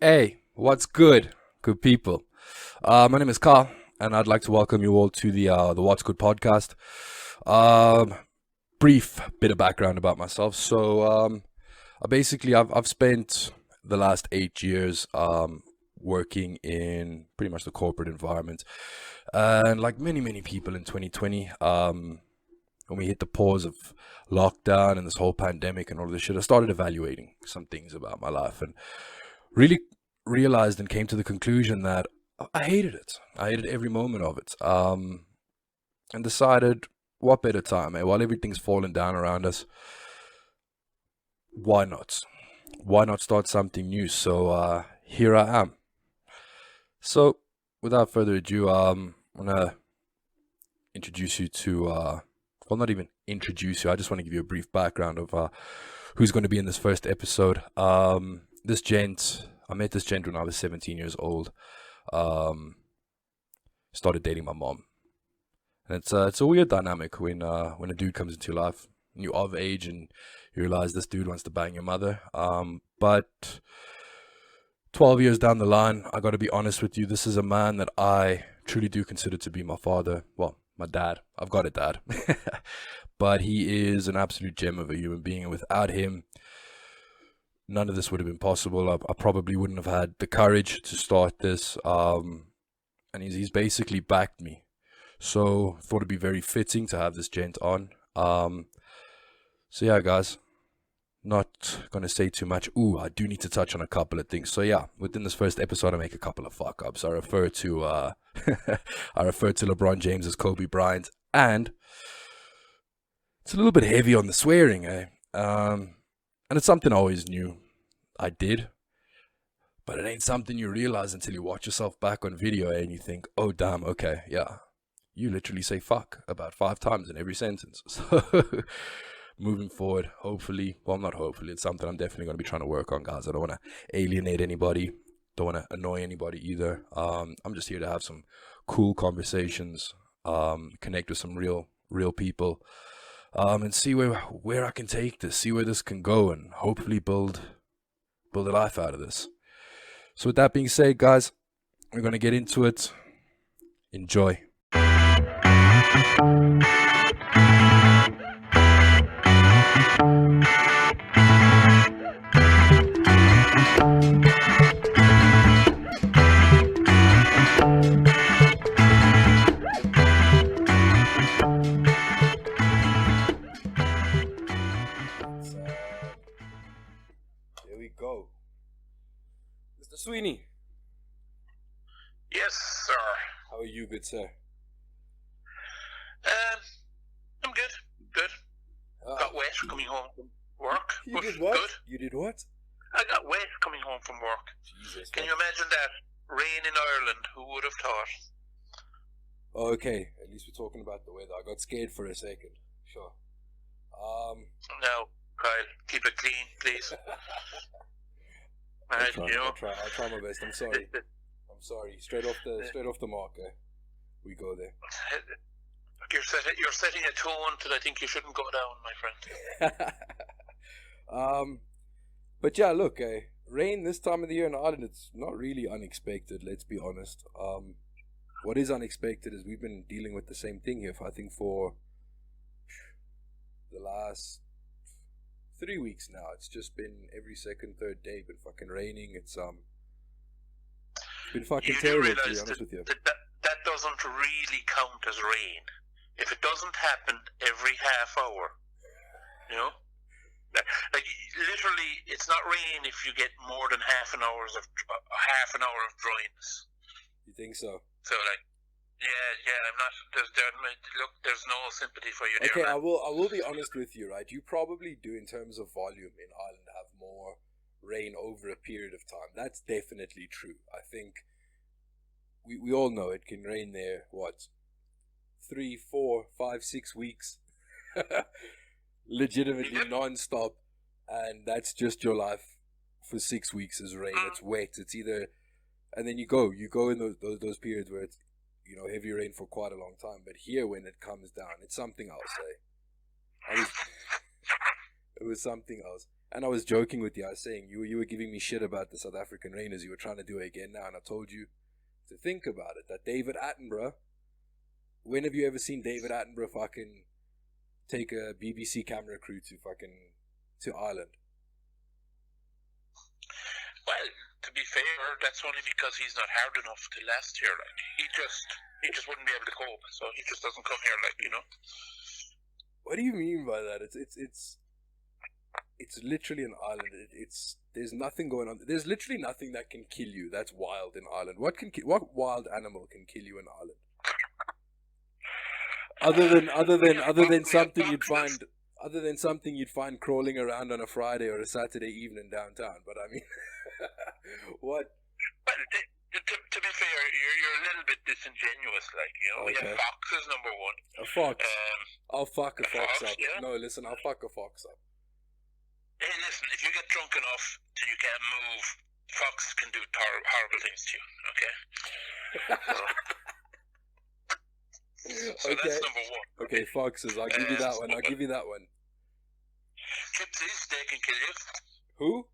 Hey, what's good, good people? My name is Carl, and I'd like to welcome you all to the What's Good podcast. Um, Brief bit of background about myself. I've spent the last 8 years working in pretty much the corporate environment, and like many people in 2020, when we hit the pause of lockdown and this whole pandemic and all of this shit, I started evaluating some things about my life and really realized and came to the conclusion that I hated it. I hated every moment of it. And decided, what better time, While everything's falling down around us, why not? Why not start something new? So here I am. So without further ado, I'm gonna introduce you to, not even introduce you. I just want to give you a brief background of who's going to be in this first episode. I met this gent when I was 17 years old. Started dating my mom, and it's a weird dynamic when a dude comes into your life and you're of age and you realize this dude wants to bang your mother. But 12 years down the line, I got to be honest with you, this is a man that I truly do consider to be my father. Well, my dad. I've got a dad, but he is an absolute gem of a human being, and without him, none of this would have been possible. I probably wouldn't have had the courage to start this. And he's basically backed me. So thought it'd be very fitting to have this gent on. So yeah, guys, not gonna say too much. I do need to touch on a couple of things. So yeah, within this first episode, I make a couple of fuck ups. I refer to LeBron James as Kobe Bryant, and it's a little bit heavy on the swearing, and it's something I always knew I did, but it ain't something you realize until you watch yourself back on video, and you think, oh damn, okay, yeah, you literally say fuck about 5 times in every sentence. So moving forward, not hopefully, it's something I'm definitely going to be trying to work on, guys. I don't want to alienate anybody, don't want to annoy anybody either. I'm just here to have some cool conversations, connect with some real people, and see where I can take this, see where this can go, and hopefully build a life out of this. So with that being said, guys, we're going to get into it. Enjoy. Here we go. Mr. Sweeney. Yes, sir. How are you, good sir? I'm good. Good. Got wet coming home from work. You did what? Good. You did what? I got wet coming home from work. Jesus. Can you imagine that? Rain in Ireland. Who would have thought? Oh, okay. At least we're talking about the weather. I got scared for a second. Sure. No, Kyle, keep it clean, please. I'll try my best. I'm sorry. I'm sorry. Straight off the mark. We go there. You're setting a tone that I think you shouldn't go down, my friend. But yeah, look, rain this time of the year in Ireland, it's not really unexpected, let's be honest. What is unexpected is we've been dealing with the same thing here for the last 3 weeks now. It's just been every second, third day, been fucking raining. It's been fucking terrible, to be honest with you. That doesn't really count as rain. If it doesn't happen every half hour, you know? Like literally, it's not rain if you get more than half an hour of dryness. You think so? So yeah, I'm not. There's no sympathy for you. Okay, there, I will be honest with you, right? You probably do, in terms of volume in Ireland, have more rain over a period of time. That's definitely true. I think we all know it can rain there. What? 3, 4, 5, 6 weeks. Legitimately non-stop, and that's just your life for 6 weeks is rain. It's wet. It's either, and then you go in those periods where it's, heavy rain for quite a long time. But here, when it comes down, it's something else. It was something else. And I was joking with you. I was saying you were giving me shit about the South African Rainers. You were trying to do it again now, and I told you to think about it. That David Attenborough. When have you ever seen David Attenborough fucking take a BBC camera crew to Ireland? Well, to be fair, that's only because he's not hard enough to last here. Like he just wouldn't be able to cope, so he just doesn't come here. Like, you know. What do you mean by that? It's literally an island. There's nothing going on. There's literally nothing that can kill you. That's wild in Ireland. What wild animal can kill you in Ireland? Other than something you'd find crawling around on a Friday or a Saturday evening downtown. But I mean, what? Well, to be fair, you're a little bit disingenuous. Like, you know, Okay. yeah, fox is number one. A fox. I'll fuck a a fox fox, up. yeah. No, listen, I'll fuck a fox up. Hey, listen, if you get drunk enough till you can't move, fox can do horrible things to you. Okay. So Okay. that's number one. Okay, foxes. I'll give you that one. Gypsies, they can kill you. Who?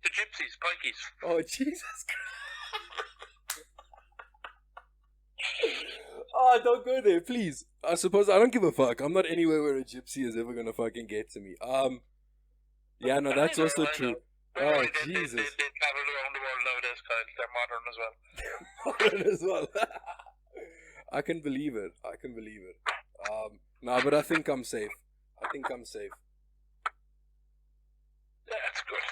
The gypsies, pikeys. Oh, Jesus Christ. Oh, don't go there, please. I suppose I don't give a fuck. I'm not anywhere where a gypsy is ever gonna fucking get to me. Yeah, no, that's also true. Oh, Jesus. They travel around the world nowadays, Kyle. They're modern as well. Modern as well. I can believe it. No, but I think I'm safe. Yeah, that's good.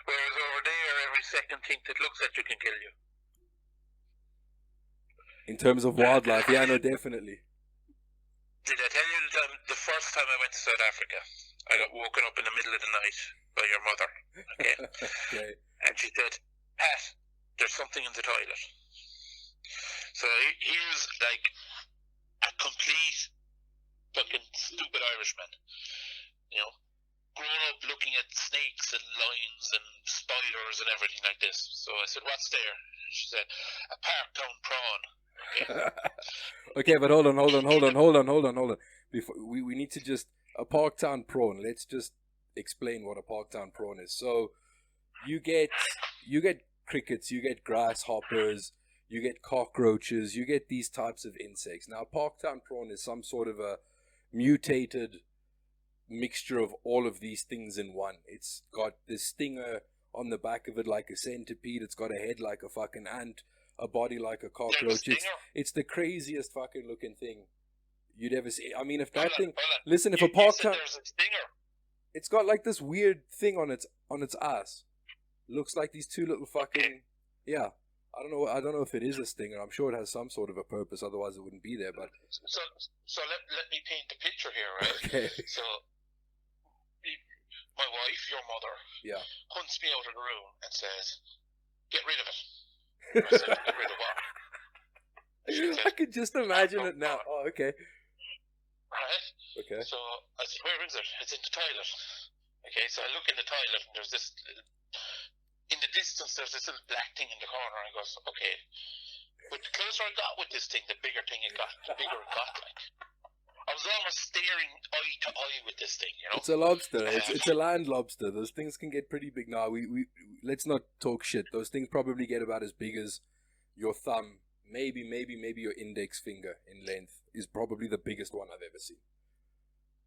Whereas over there, every second thing that looks at you can kill you. In terms of wildlife, yeah, no, definitely. Did I tell you the first time I went to South Africa, I got woken up in the middle of the night by your mother, okay? Okay. And she said, Pat, there's something in the toilet. So here's like a complete fucking stupid Irishman, you know, grown up looking at snakes and lions and spiders and everything like this. So I said, what's there? And she said, a Parktown prawn. Okay, but hold on. Before we need to just a Parktown prawn. Let's just explain what a Parktown prawn is. So you get crickets, you get grasshoppers, you get cockroaches, you get these types of insects. Now, Parktown prawn is some sort of a mutated mixture of all of these things in one. It's got this stinger on the back of it like a centipede. It's got a head like a fucking ant, a body like a cockroach. It's the craziest fucking looking thing you'd ever see. I mean, if that thing... Listen, if a Parktown... There's a stinger. It's got like this weird thing on its ass. Looks like these two little fucking... Yeah. I don't know if it is a stinger. I'm sure it has some sort of a purpose, otherwise it wouldn't be there, but... So let me paint the picture here, right? Okay. So, my wife, your mother, Yeah. hunts me out of the room and says, get rid of it. I said, get rid of what? She said, I could just imagine it now. Oh, okay. Right? Okay. So I said, where is it? It's in the toilet. Okay, so I look in the toilet and there's this... In the distance, there's this little black thing in the corner, and I goes, okay. But the closer I got with this thing, the bigger thing it got, the bigger it got. Like, I was almost staring eye to eye with this thing, you know. It's a lobster. It's a land lobster. Those things can get pretty big. Now we let's not talk shit. Those things probably get about as big as your thumb. Maybe your index finger in length is probably the biggest one I've ever seen.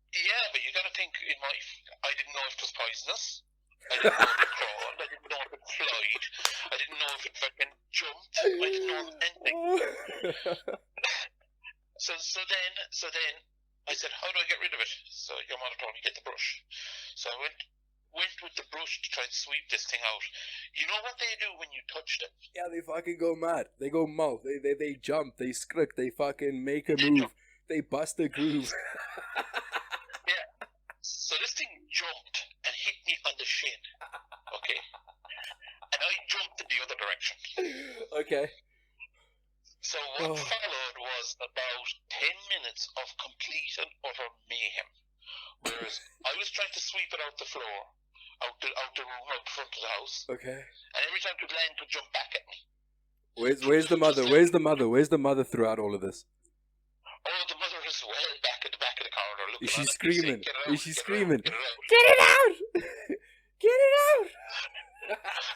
Yeah, but you got to think. I didn't know if it was poisonous. I didn't know if it crawled. I didn't know if it flied. I didn't know if it fucking jumped. I didn't know anything. So then I said, how do I get rid of it? So your mother told me, get the brush. So I went with the brush to try and sweep this thing out. You know what they do when you touch them? Yeah, they fucking go mad. They go mouth. They jump. They skrik. They fucking make a move. They bust a groove. Yeah. So this thing jumped and hit me on the shin. Okay. And I jumped in the other direction. Okay. So what followed was about 10 minutes of complete and utter mayhem. Whereas I was trying to sweep it out the floor, out the room, out the front of the house. Okay. And every time it would land, it would jump back at me. Where's the mother? Where's the mother throughout all of this? Oh, the mother is well back at the back of the corridor fucking Is she honestly screaming? sick. Get it out, Is she get it out, screaming? get it out. Get it out! Get it out!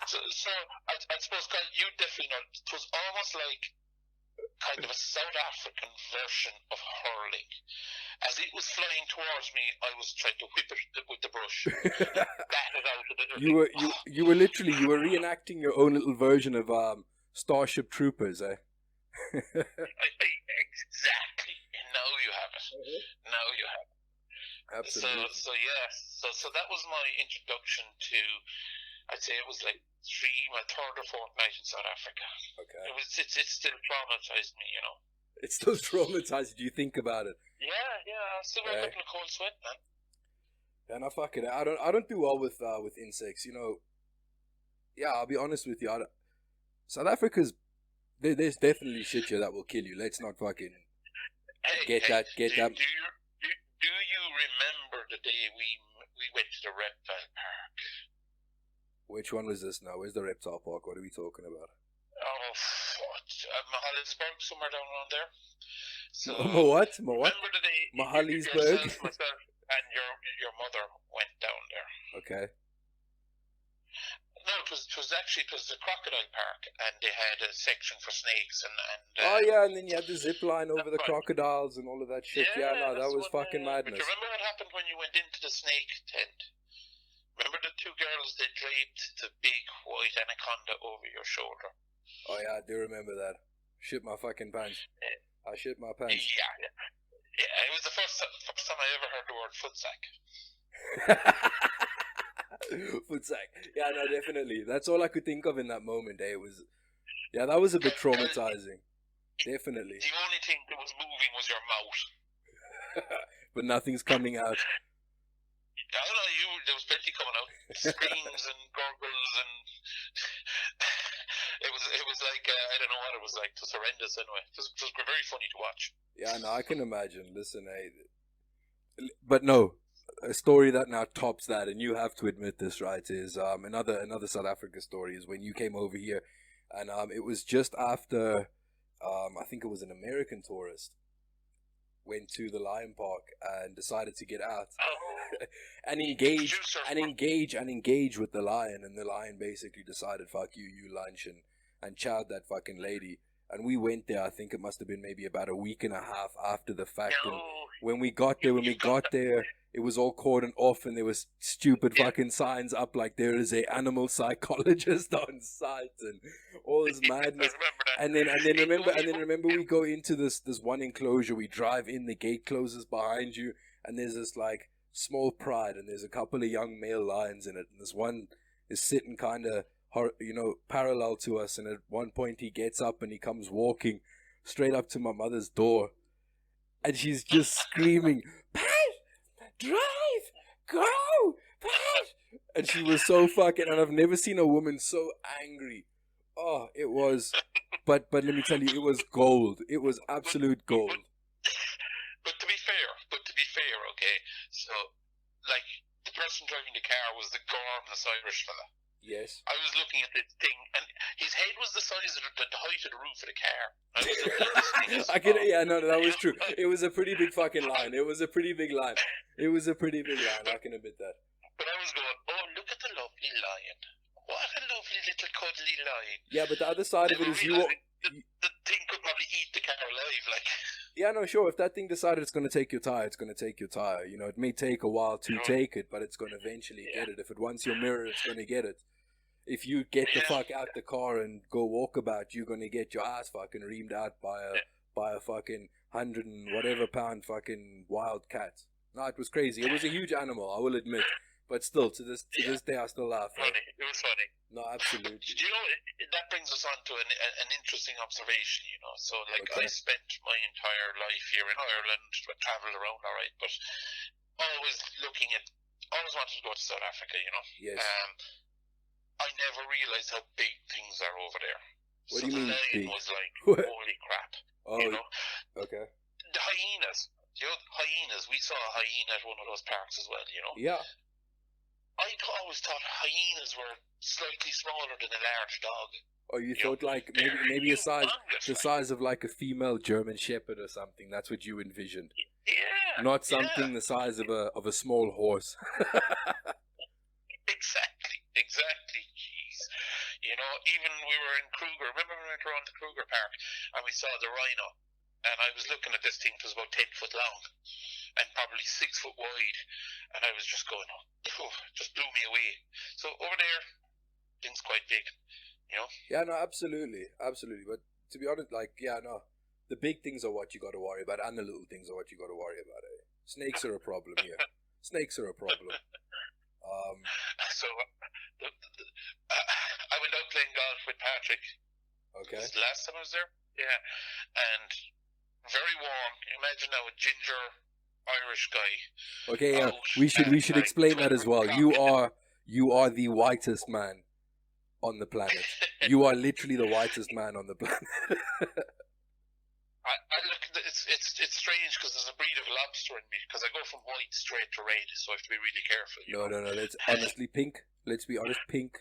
So I suppose, Kyle, you definitely know, it was almost like kind of a South African version of hurling. As it was flying towards me, I was trying to whip it with the brush, bat it out of the. You were reenacting your own little version of Starship Troopers, eh? Exactly. Now you have it. Now you have it. Absolutely. So that was my introduction to. I'd say it was like my third or fourth night in South Africa. Okay. It still traumatized me, you know. It still traumatized you. Think about it. Yeah. I still wake up in a cold sweat, man. Yeah, no, fuck it. I don't do well with insects. You know. Yeah, I'll be honest with you. South Africa's there's definitely shit here that will kill you. Let's not fucking get that. Do you remember the day we went to the reptile park? Which one was this now? Where's the reptile park? What are we talking about? Oh, Mahalisburg, somewhere down around there. So What? Remember the day Mahalisburg? yourself, myself, and your mother went down there. Okay. No, it was the crocodile park, and they had a section for snakes and oh yeah, and then you had the zip line over the crocodiles and all of that shit. Yeah, no, that was fucking madness. But you remember what happened when you went into the snake tent? Remember the two girls that draped the big white anaconda over your shoulder? Oh yeah, I do remember that. Shit my fucking pants. I shit my pants. Yeah. It was the first time I ever heard the word footsack. Footsack. Yeah, no, definitely. That's all I could think of in that moment. It was, yeah, that was a bit traumatizing. Definitely. The only thing that was moving was your mouth. But nothing's coming out. I don't know, there was plenty coming out. Screams and gurgles and it was like I don't know what it was like. It was horrendous anyway. It was very funny to watch. Yeah, no, I can imagine. Listen, but no, a story that now tops that, and you have to admit this, right? Is another South Africa story is when you came over here, and it was just after I think it was an American tourist went to the lion park and decided to get out and engage with the lion, and the lion basically decided, fuck you lunch, and chowed that fucking lady. And we went there, I think it must have been maybe about a week and a half after the fact. No. And when we got there, it was all cordoned off, and there was stupid fucking signs up like there is a animal psychologist on site and all this madness. And then remember we go into this one enclosure, we drive in, the gate closes behind you, and there's this like small pride, and there's a couple of young male lions in it, and this one is sitting kind of, you know, parallel to us, and at one point he gets up and he comes walking straight up to my mother's door, and she's just screaming, "Pat, drive, go, Pat!" And she was so fucking, and I've never seen a woman so angry. Oh, it was, but let me tell you, it was gold. It was absolute gold. But to be fair, okay, so like the person driving the car was the gormless Irish fella. Yes. I was looking at this thing, and his head was the size of the height of the roof of the car. I was looking at this thing. No, that was true. It was a pretty big fucking line. It was a pretty big line. I can admit that. But I was going, oh, look at the lovely lion. What a lovely little cuddly lion. Yeah, but the other side of it is the thing could probably eat the car alive, like. Yeah, no, sure. If that thing decided it's going to take your tire, it's going to take your tire. You know, it may take a while to take it, but it's going to eventually get it. If it wants your mirror, it's going to get it. If you get the fuck out the car and go walkabout, you're going to get your ass fucking reamed out by a fucking 100 and whatever pound fucking wild cat. No, it was crazy. It was a huge animal, I will admit. But still, to this day, I still laugh. Funny. It was funny. No, absolutely. You know, that brings us on to an interesting observation, you know. So, like, I spent my entire life here in Ireland, travelled around, all right, but always wanted to go to South Africa, you know. Yes. I never realised how big things are over there. What do you mean the big? lion was like, holy crap. Oh, you know? Okay. The hyenas. You know, hyenas. We saw a hyena at one of those parks as well, you know? Yeah. I always thought hyenas were slightly smaller than a large dog. Oh, you thought like maybe the size of like a female German Shepherd or something. That's what you envisioned. Yeah. not something the size of a small horse. Exactly. Jeez. You know, even we were in Kruger. Remember when we went around the Kruger Park and we saw the rhino? And I was looking at this thing. It was about 10 foot long and probably 6 foot wide. And I was just going, oh, just blew me away. So over there, things quite big. You know? Yeah, no, absolutely. But to be honest, like, yeah, no, the big things are what you got to worry about, and the little things are what you got to worry about. Eh? Snakes are a problem here. Snakes are a problem. So I went out playing golf with Patrick. Okay. This is the last time I was there. Yeah, and very warm. Imagine now a ginger Irish guy. Okay, yeah, we should explain that as well. You are the whitest man on the planet. You are literally the whitest man on the planet. I look. It's strange because there's a breed of lobster in me. Because I go from white straight to red, so I have to be really careful. No. Let's honestly pink. Let's be honest, pink.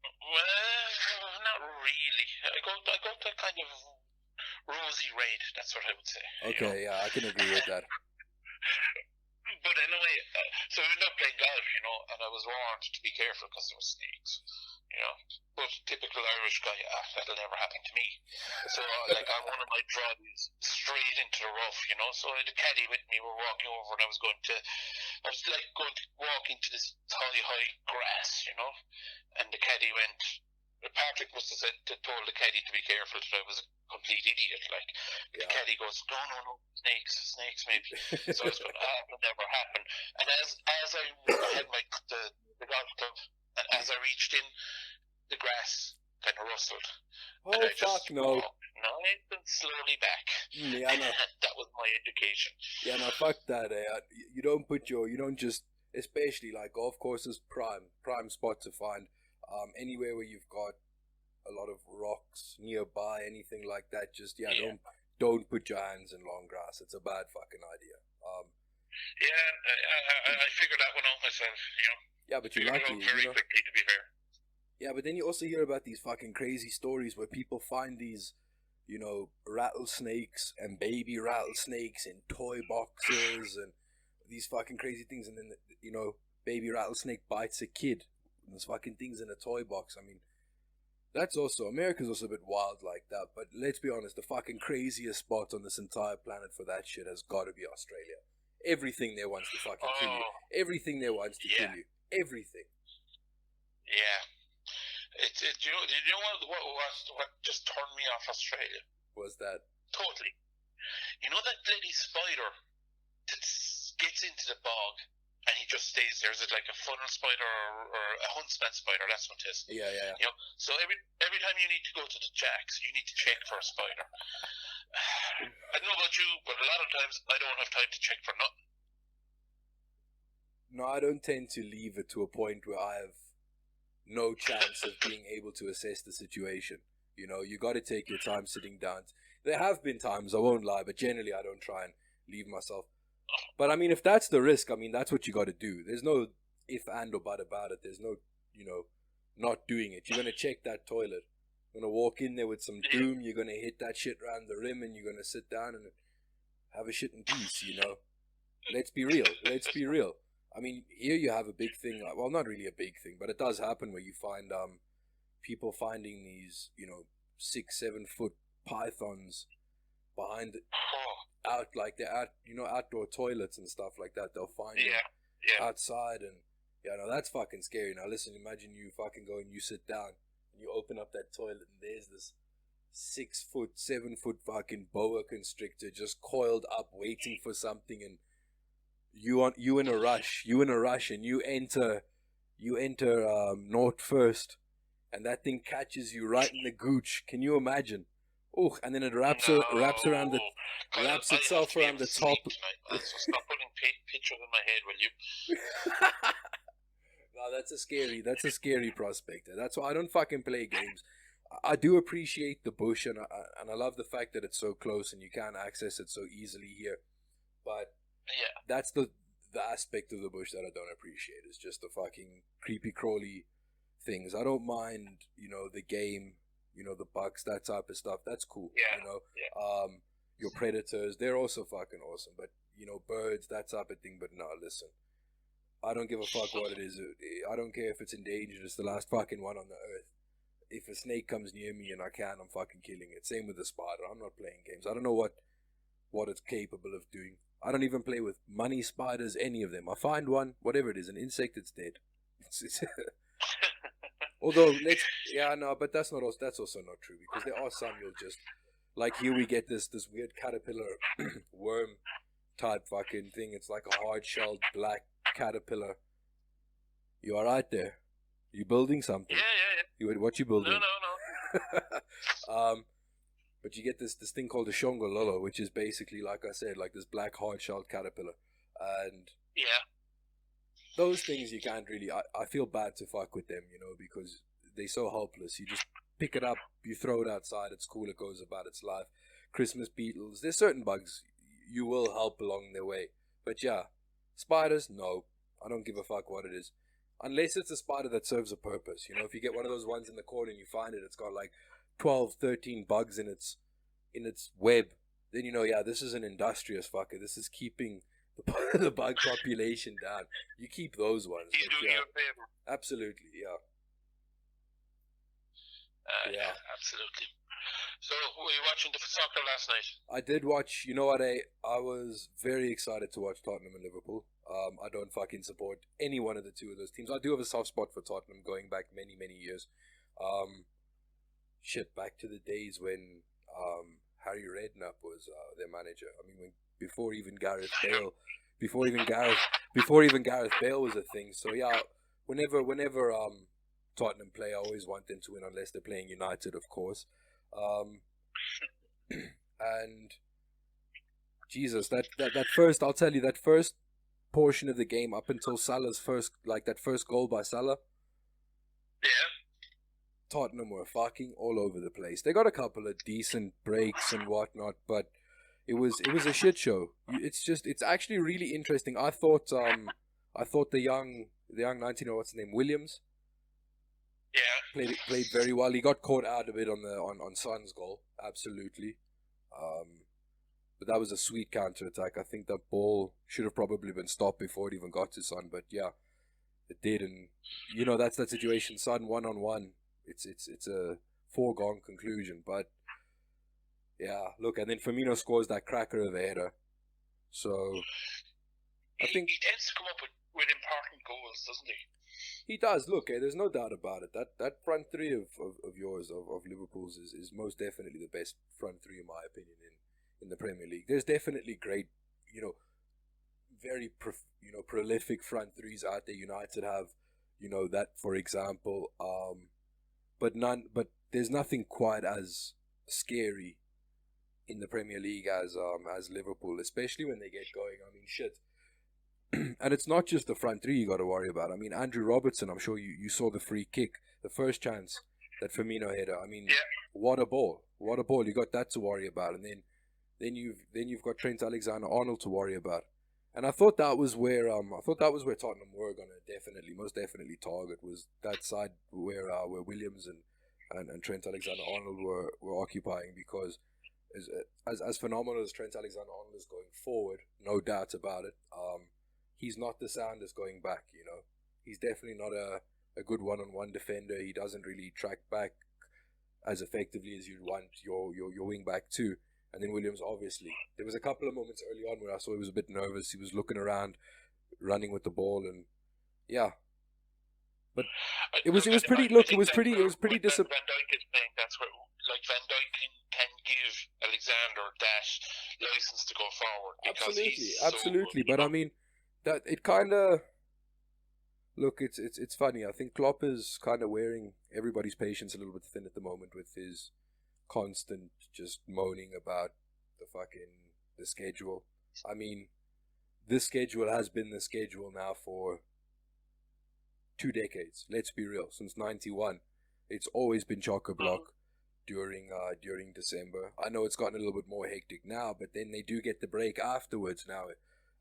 Well, not really. I go to kind of rosy red. That's what I would say. Okay, yeah, I can agree with that. But anyway, so we ended up playing golf, and I was warned to be careful because there were snakes, But typical Irish guy, that'll never happen to me. So, like, on one of my drives, straight into the rough, So I had a caddy with me. We're walking over, and I was going to walk into this high grass, And the caddy went. Patrick must have told the caddy to be careful that I was a complete idiot. Like, the caddy goes, no, snakes maybe. So I was going, that'll never happen. And as I had the golf club, and as I reached in, the grass kind of rustled. Oh, and I fuck just no. walked nice and slowly back. Yeah, no. That was my indication. Yeah, no, fuck that. You don't just, especially like golf courses, prime spot to find. Anywhere where you've got a lot of rocks nearby, anything like that, just don't put your hands in long grass. It's a bad fucking idea. I figured that one out myself. Yeah, but you're lucky. Very quickly, to be fair. Yeah, but then you also hear about these fucking crazy stories where people find these, rattlesnakes and baby rattlesnakes in toy boxes and these fucking crazy things, and then baby rattlesnake bites a kid. Those fucking things in a toy box. I mean, America's also a bit wild like that, but let's be honest, the fucking craziest spot on this entire planet for that shit has got to be Australia. Everything there wants to fucking kill you. Everything there wants to kill you. Everything. Yeah. Do you know what just turned me off Australia? Was that? Totally. You know that bloody spider that gets into the bog and he just stays there? Is it like a funnel spider or a huntsman spider? That's what it is. Yeah. So every time you need to go to the jacks, you need to check for a spider. I don't know about you, but a lot of times I don't have time to check for nothing. No, I don't tend to leave it to a point where I have no chance of being able to assess the situation. You got to take your time sitting down. There have been times, I won't lie, but generally I don't try and leave myself. But I mean, if that's the risk, I mean, that's what you got to do. There's no if and or but about it. There's no, not doing it. You're going to check that toilet. You're going to walk in there with some doom. You're going to hit that shit around the rim and you're going to sit down and have a shit in peace, Let's be real. I mean, here you have a big thing. Well, not really a big thing, but it does happen where you find people finding these, 6-7 foot pythons behind outdoor toilets and stuff like that. They'll find them outside, and that's fucking scary. Now listen, imagine you fucking go and you sit down and you open up that toilet and there's this 6 foot, 7 foot fucking boa constrictor just coiled up waiting for something, and you in a rush, and you enter North first, and that thing catches you right in the gooch. Can you imagine? Oh, and then it wraps itself around the top. So stop putting pictures in my head, will you? No, that's a scary prospect. That's why I don't fucking play games. I do appreciate the bush, and I love the fact that it's so close and you can access it so easily here. But that's the aspect of the bush that I don't appreciate. It's just the fucking creepy crawly things. I don't mind, the game, the bucks, that type of stuff. That's cool. your predators, they're also fucking awesome. But, birds, that type of thing. But no, listen. I don't give a fuck what it is. I don't care if it's endangered. It's the last fucking one on the earth. If a snake comes near me and I can, I'm fucking killing it. Same with the spider. I'm not playing games. I don't know what it's capable of doing. I don't even play with money spiders, any of them. I find one, whatever it is, an insect, it's dead. Although, but that's also not true, because there are some you'll just, like here we get this weird caterpillar worm type fucking thing. It's like a hard-shelled black caterpillar. You alright there? You building something? Yeah. What you building? No. But you get this thing called a shongololo, which is basically, like I said, like this black hard-shelled caterpillar. And those things you can't really... I feel bad to fuck with them, because they're so helpless. You just pick it up, you throw it outside, it's cool, it goes about its life. Christmas beetles, there's certain bugs you will help along their way. But yeah, spiders, no. I don't give a fuck what it is. Unless it's a spider that serves a purpose. If you get one of those ones in the corner and you find it, it's got like 12, 13 bugs in its web, then this is an industrious fucker. This is keeping the bug population down. You keep those ones. He's doing you a favor. Absolutely, yeah. Yeah, absolutely. So, were you watching the soccer last night? I did watch. You know what? I was very excited to watch Tottenham and Liverpool. I don't fucking support any one of the two of those teams. I do have a soft spot for Tottenham going back many, many years. Back to the days when Harry Redknapp was their manager. I mean, before even Gareth Bale was a thing. So yeah, whenever Tottenham play, I always want them to win, unless they're playing United, of course. And Jesus, that first, I'll tell you, that first portion of the game up until Salah's that first goal by Salah. Yeah. Tottenham were fucking all over the place. They got a couple of decent breaks and whatnot, but it was a shit show. It's actually really interesting. I thought the young 19, what's his name, Williams. Yeah. Played very well. He got caught out a bit on Son's goal, absolutely. But that was a sweet counter attack. I think that ball should have probably been stopped before it even got to Son, but yeah, it did. And that's that situation. Son 1-on-1. It's a foregone conclusion. But yeah, look, and then Firmino scores that cracker of a header. So I think he tends to come up with important goals, doesn't he? He does. Look, there's no doubt about it. That front three of yours, of Liverpool's, is most definitely the best front three, in my opinion, in the Premier League. There's definitely great, very prolific front threes out there. United have, that, for example. But there's nothing quite as scary in the Premier League as Liverpool, especially when they get going. I mean, shit. And it's not just the front three you got to worry about. I mean, Andrew Robertson, I'm sure you saw the free kick, the first chance that Firmino had. I mean, what a ball! What a ball! You got that to worry about, and then you've got Trent Alexander-Arnold to worry about. And I thought that was where Tottenham were gonna most definitely target, was that side where Williams and Trent Alexander-Arnold were occupying, because as phenomenal as Trent Alexander-Arnold is going forward, no doubt about it. He's not the soundest going back, He's definitely not a good one-on-one defender. He doesn't really track back as effectively as you'd want your wing back to. And then Williams, obviously. There was a couple of moments early on where I saw he was a bit nervous. He was looking around, running with the ball, and yeah. But it was pretty. Look, it was pretty disappointing. Van Dijk is playing. That's where, like, Van Dijk can give Alexander that license to go forward. Absolutely. But I mean, that it kind of. Look, it's funny. I think Klopp is kind of wearing everybody's patience a little bit thin at the moment with his constant just moaning about the schedule. I mean, this schedule has been the schedule now for 2 decades. Let's be real. Since '91, it's always been chock-a-block during December. I know it's gotten a little bit more hectic now, but then they do get the break afterwards now,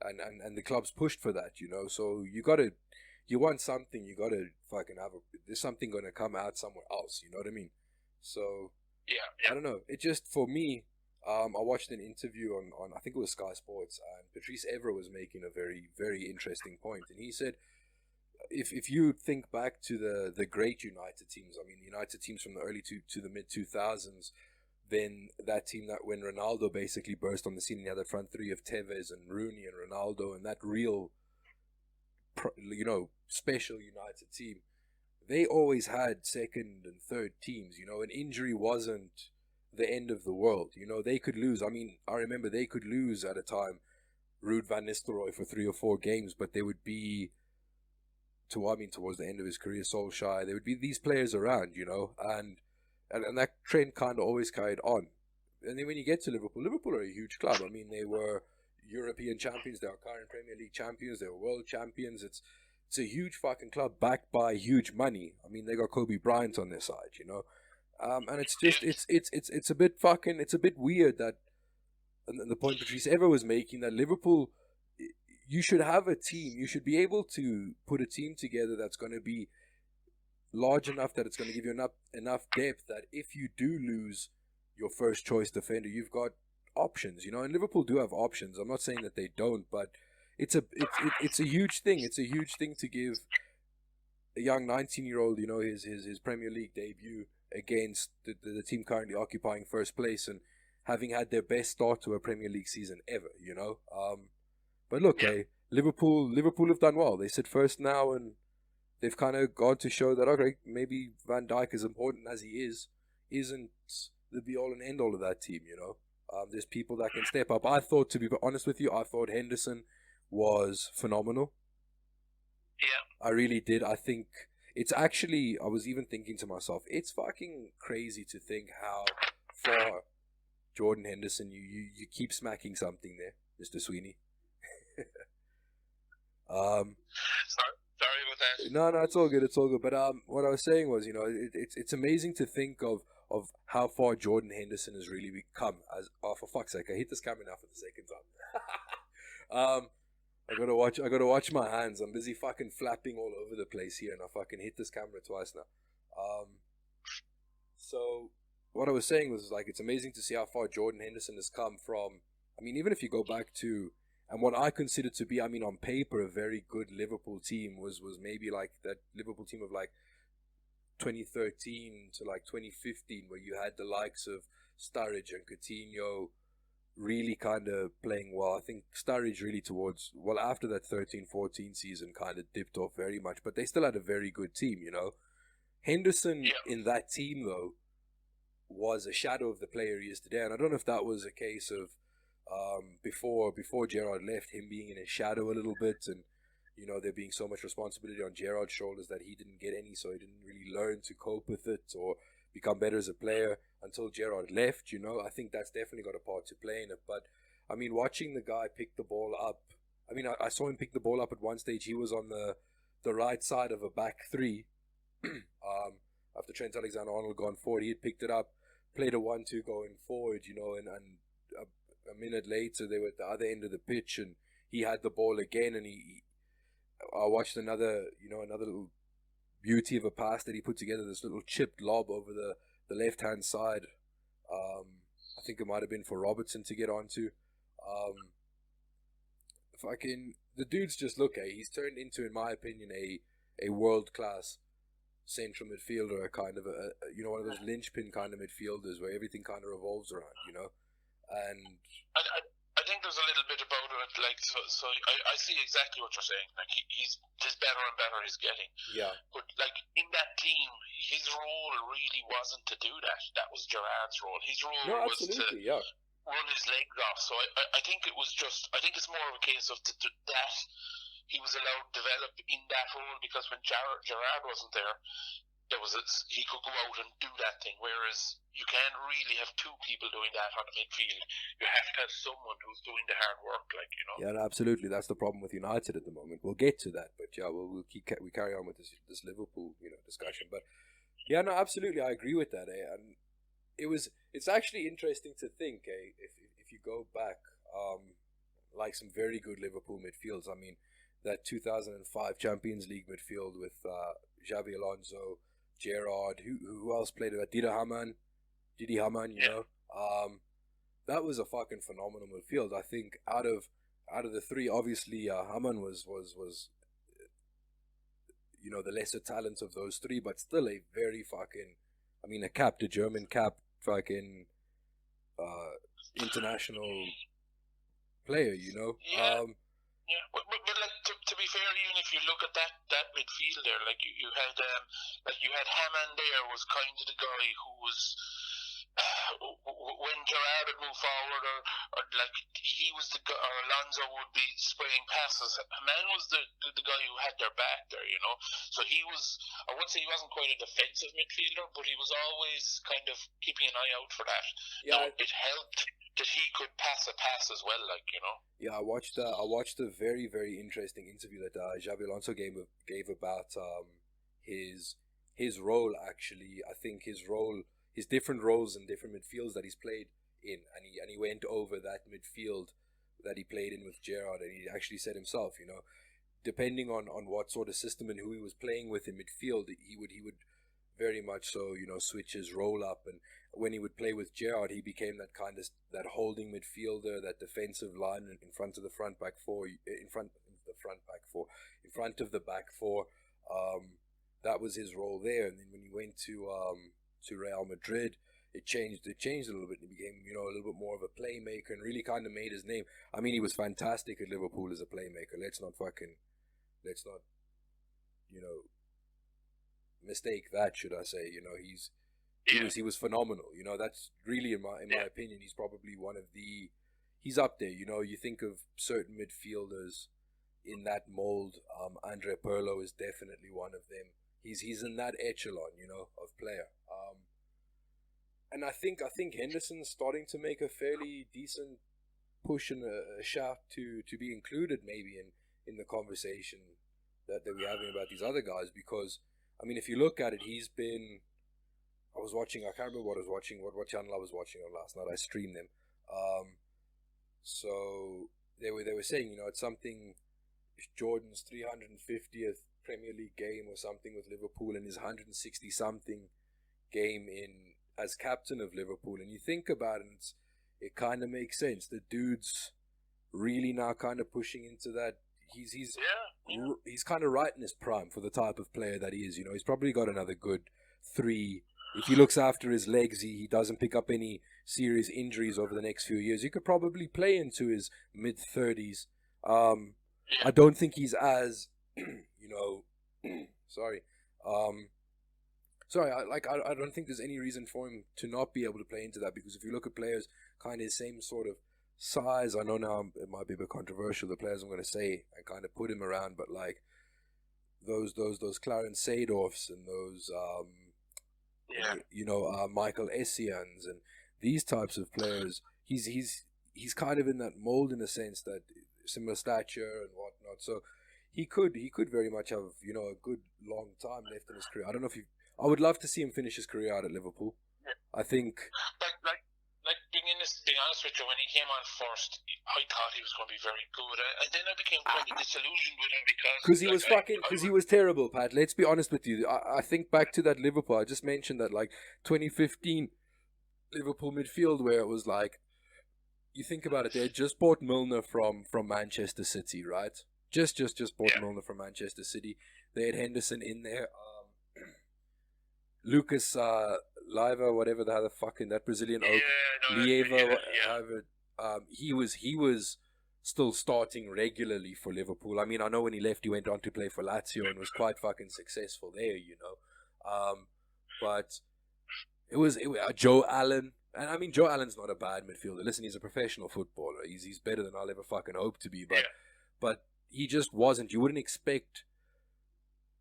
and the club's pushed for that, So you want something, you gotta fucking there's something gonna come out somewhere else. You know what I mean? So. Yeah. I don't know. It just, for me, I watched an interview on I think it was Sky Sports, and Patrice Evra was making a very, very interesting point. And he said, if you think back to the great United teams, I mean, the United teams from the early to the mid 2000s, then that team that when Ronaldo basically burst on the scene, and you had the front three of Tevez and Rooney and Ronaldo, and that real, special United team, they always had second and third teams. An injury wasn't the end of the world. They could lose. I mean, I remember they could lose at a time Ruud van Nistelrooy for 3 or 4 games, but there would be, towards the end of his career, Solskjaer, there would be these players around, and that trend kind of always carried on. And then when you get to Liverpool are a huge club. I mean, they were European champions, they are current Premier League champions, they were world champions. It's a huge fucking club backed by huge money. I mean, they got Kobe Bryant on their side, and it's just it's a bit weird that, and the point Patrice Evra was making, that Liverpool, you should have a team. You should be able to put a team together that's going to be large enough that it's going to give you enough depth that if you do lose your first choice defender, you've got options. And Liverpool do have options. I'm not saying that they don't, but it's a huge thing. It's a huge thing to give a young 19-year-old, his Premier League debut against the team currently occupying first place and having had their best start to a Premier League season ever. But look, Liverpool have done well. They sit first now, and they've kind of gone to show that, okay, maybe Van Dijk, as important as he isn't the be-all and end-all of that team. There's people that can step up. To be honest with you, I thought Henderson was phenomenal. Yeah. I really did. I think it's actually, I was even thinking to myself, it's fucking crazy to think how far Jordan Henderson, you keep smacking something there, Mr. Sweeney. Sorry about that. No, it's all good. But what I was saying was, it's amazing to think of how far Jordan Henderson has really become. For fuck's sake, I hit this camera now for the second time. I gotta watch my hands. I'm busy fucking flapping all over the place here, and I fucking hit this camera twice now. So what I was saying was, like, it's amazing to see how far Jordan Henderson has come from. I mean, even if you go back to, and what I consider to be, I mean, on paper, a very good Liverpool team was maybe like that Liverpool team of like 2013 to like 2015, where you had the likes of Sturridge and Coutinho really kind of playing well. I think Sturridge really after that 13-14 season kind of dipped off very much, but they still had a very good team, Henderson in that team, though, was a shadow of the player he is today, and I don't know if that was a case of before Gerrard left, him being in his shadow a little bit, and there being so much responsibility on Gerrard's shoulders that he didn't get any, so he didn't really learn to cope with it or become better as a player until Gerrard left. I think that's definitely got a part to play in it. But I mean, watching the guy pick the ball up, I mean, I saw him pick the ball up at one stage. He was on the right side of a back three. After Trent Alexander-Arnold gone forward, he had picked it up, played a 1-2 going forward, and a minute later they were at the other end of the pitch, and he had the ball again, and I watched another little beauty of a pass that he put together, this little chipped lob over the left-hand side. I think it might have been for Robertson to get onto. The dude's just, he's turned into, in my opinion, a world-class central midfielder, kind of one of those linchpin kind of midfielders where everything kind of revolves around, and I think there's a little bit about it, like, so I see exactly what you're saying. Like, he's better and better he's getting. Yeah. But, like, in that team, his role really wasn't to do that. That was Gerrard's role. His role was to run his legs off. So I think it's more of a case of that he was allowed to develop in that role, because when Gerrard wasn't there, he could go out and do that thing, whereas you can't really have two people doing that on the midfield. You have to have someone who's doing the hard work, Yeah, no, absolutely. That's the problem with United at the moment. We'll get to that, but yeah, we carry on with this Liverpool discussion. But yeah, no, absolutely, I agree with that. And it's actually interesting to think, if you go back, like some very good Liverpool midfields. I mean, that 2005 Champions League midfield with Xabi Alonso, Gerrard, who else played it? Didi Hamann, that was a fucking phenomenal midfield. I think out of the three, obviously Hamann was the lesser talent of those three, but still a very fucking, I mean, a German capped fucking international player, Yeah. Yeah, but like to be fair, even if you look at that midfield there, like you had Hammond there was kind of the guy who was when Gerrard would move forward, or like he was the guy, or Alonso would be spraying passes. Hammond was the guy who had their back there, So he was, I wouldn't say he wasn't quite a defensive midfielder, but he was always kind of keeping an eye out for that. Yeah, now, it helped that he could pass a pass as well, Yeah, I watched a very, very interesting interview that Xabi Alonso gave about his role. Actually, I think his different roles and different midfields that he's played in, and he went over that midfield that he played in with Gerrard, and he actually said himself, depending on what sort of system and who he was playing with in midfield, he would very much so, switch his role up. And when he would play with Gerrard, he became that kind of that holding midfielder, that defensive line in front of the front back four, in front of the back four. That was his role there. And then when he went to Real Madrid, it changed a little bit. He became, a little bit more of a playmaker and really kind of made his name. I mean, he was fantastic at Liverpool as a playmaker. Let's not mistake that, should I say. He was phenomenal. That's really, in my opinion, he's probably he's up there. You think of certain midfielders in that mold. Andre Pirlo is definitely one of them. He's in that echelon, of player. And I think Henderson's starting to make a fairly decent push and a shout to be included maybe in the conversation that we're having about these other guys, because I mean, if you look at it, I can't remember what I was watching, what channel I was watching on last night. I streamed them. So they were saying, it's something, Jordan's 350th Premier League game or something with Liverpool, and his 160 something game as captain of Liverpool. And you think about it, it kind of makes sense. The dude's really now kind of pushing into that. He's kind of right in his prime for the type of player that he is. He's probably got another good 3. If he looks after his legs, he doesn't pick up any serious injuries over the next few years, he could probably play into his mid-30s. I don't think he's as, sorry. I don't think there's any reason for him to not be able to play into that, because if you look at players kind of the same sort of size, I know now it might be a bit controversial, the players I'm going to say, and kind of put him around, but like those Clarence Seedorfs and those Michael Essians and these types of players, he's kind of in that mold in a sense, that similar stature and whatnot. So he could very much have a good long time left in his career. I would love to see him finish his career out at Liverpool. I think. Like being honest with you, when he came on first, I thought he was going to be very good, and then I became kind of disillusioned with him because he was terrible, Pat. Let's be honest with you. I think back to that Liverpool. I just mentioned that, like 2015 Liverpool midfield, where it was like, you think about it, they had just bought Milner from Manchester City, right? Just bought Milner from Manchester City. They had Henderson in there. Lucas Leiva, whatever the fucking that Brazilian oak, Leiva, he was still starting regularly for Liverpool. I mean, I know when he left, he went on to play for Lazio and was quite fucking successful there, But it was Joe Allen, and I mean, Joe Allen's not a bad midfielder. Listen, he's a professional footballer. He's better than I'll ever fucking hope to be, but he just wasn't. You wouldn't expect.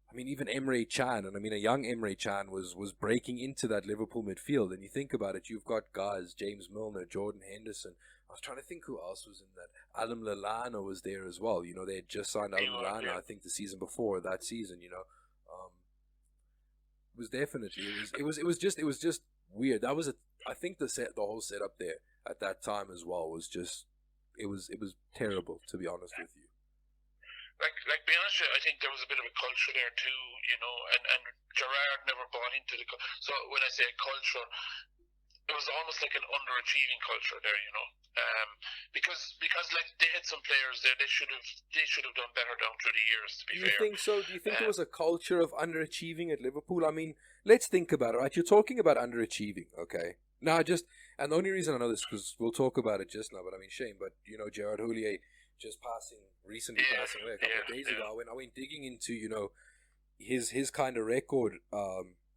I mean, even Emre Can, and I mean, a young Emre Can was breaking into that Liverpool midfield. And you think about it, you've got guys, James Milner, Jordan Henderson. I was trying to think who else was in that. Adam Lallana was there as well. They had just signed Adam Lallana, I think, the season before that season. It was definitely it was just weird. That was I think the whole setup there at that time as well was just it was terrible, to be honest with you. Like being honest with you, I think there was a bit of a culture there too, and Gerrard never bought into the. So when I say culture, it was almost like an underachieving culture there, you know. Because like they had some players there, they should have done better down through the years. To be Do you fair, think so? Do you think there was a culture of underachieving at Liverpool? I mean, let's think about it, right? You're talking about underachieving, okay? Now, and the only reason I know this because we'll talk about it just now, but I mean, shame, but you know, Gerard Houllier recently passing away a couple of days ago. I went digging into, you know, his kind of record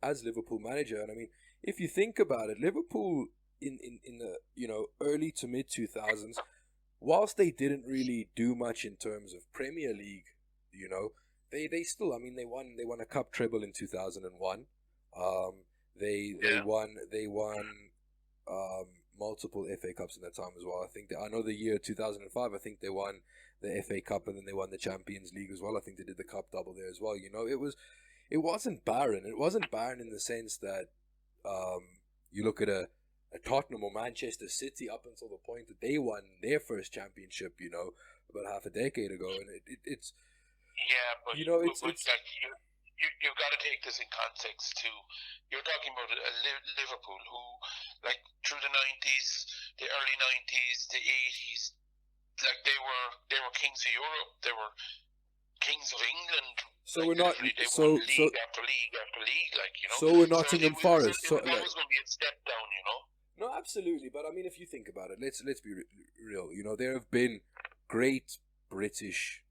as Liverpool manager, and I mean, if you think about it, Liverpool in the, you know, early to mid 2000s, whilst they didn't really do much in terms of Premier League, you know, they still, I mean, they won a cup treble in 2001. They won multiple FA Cups in that time as well. I know the year 2005. I think they won the FA Cup and then they won the Champions League as well. I think they did the cup double there as well. You know, it wasn't barren. It wasn't barren in the sense that you look at a Tottenham or Manchester City up until the point that they won their first championship, you know, about half a decade ago, and it's but you know it's like you've got to take this in context too. You're talking about Liverpool who, like, through the 90s, the early 90s, the 80s, like they were kings of Europe. They were kings of England. So like, we're not they so won league after league after league, like, you know. so we're Nottingham Forest. It was always going to be a step down, you know. No, absolutely, but I mean, if you think about it, let's be real. You know, there have been great British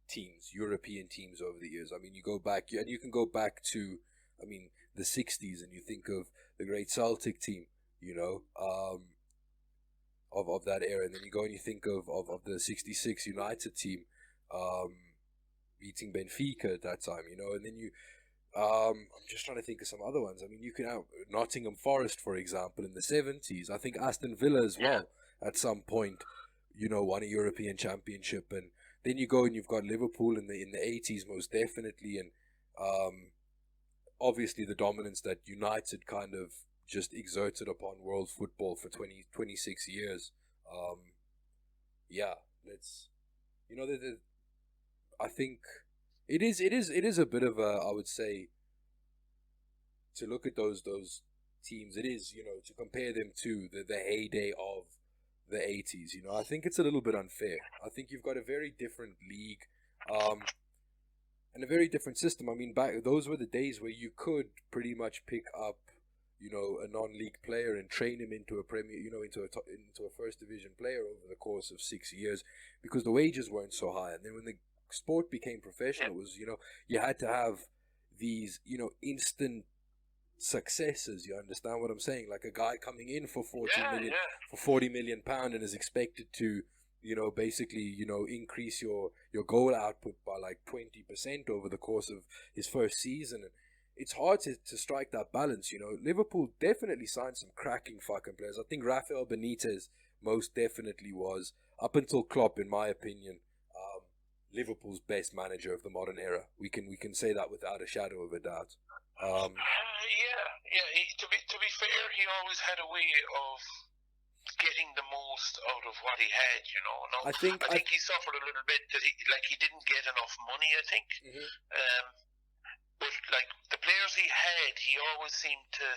teams, European teams over the years. I mean, you go back, and you can go back to, I mean, the 60s, and you think of the great Celtic team, you know, of that era, and then you go and you think of the 66 United team, beating Benfica at that time, you know, and then I'm just trying to think of some other ones. I mean, you can have Nottingham Forest, for example, in the 70s. I think Aston Villa as well, at some point, you know, won a European Championship, and then you go and you've got Liverpool in the 80s, most definitely, and obviously the dominance that United kind of just exerted upon world football for 26 years. Let's, you know, I think it is a bit of a, I would say, to look at those teams, it is, you know, to compare them to the heyday of the 80s, you know, I think it's a little bit unfair. I think you've got a very different league, and a very different system. I mean, those were the days where you could pretty much pick up, you know, a non-league player and train him into a Premier, you know, into a first division player over the course of 6 years, because the wages weren't so high. And then when the sport became professional, it was, you know, you had to have these, you know, instant successes. You understand what I'm saying? Like a guy coming in for 40 million pound and is expected to, you know, basically, you know, increase your goal output by like 20% over the course of his first season. And it's hard to strike that balance, you know. Liverpool definitely signed some cracking fucking players. I think Rafael Benitez most definitely was, up until Klopp, in my opinion, Liverpool's best manager of the modern era. We can say that without a shadow of a doubt. To be fair, he always had a way of getting the most out of what he had, you know. No, I think he suffered a little bit that he didn't get enough money, I think. Mm-hmm. But like the players he had, he always seemed to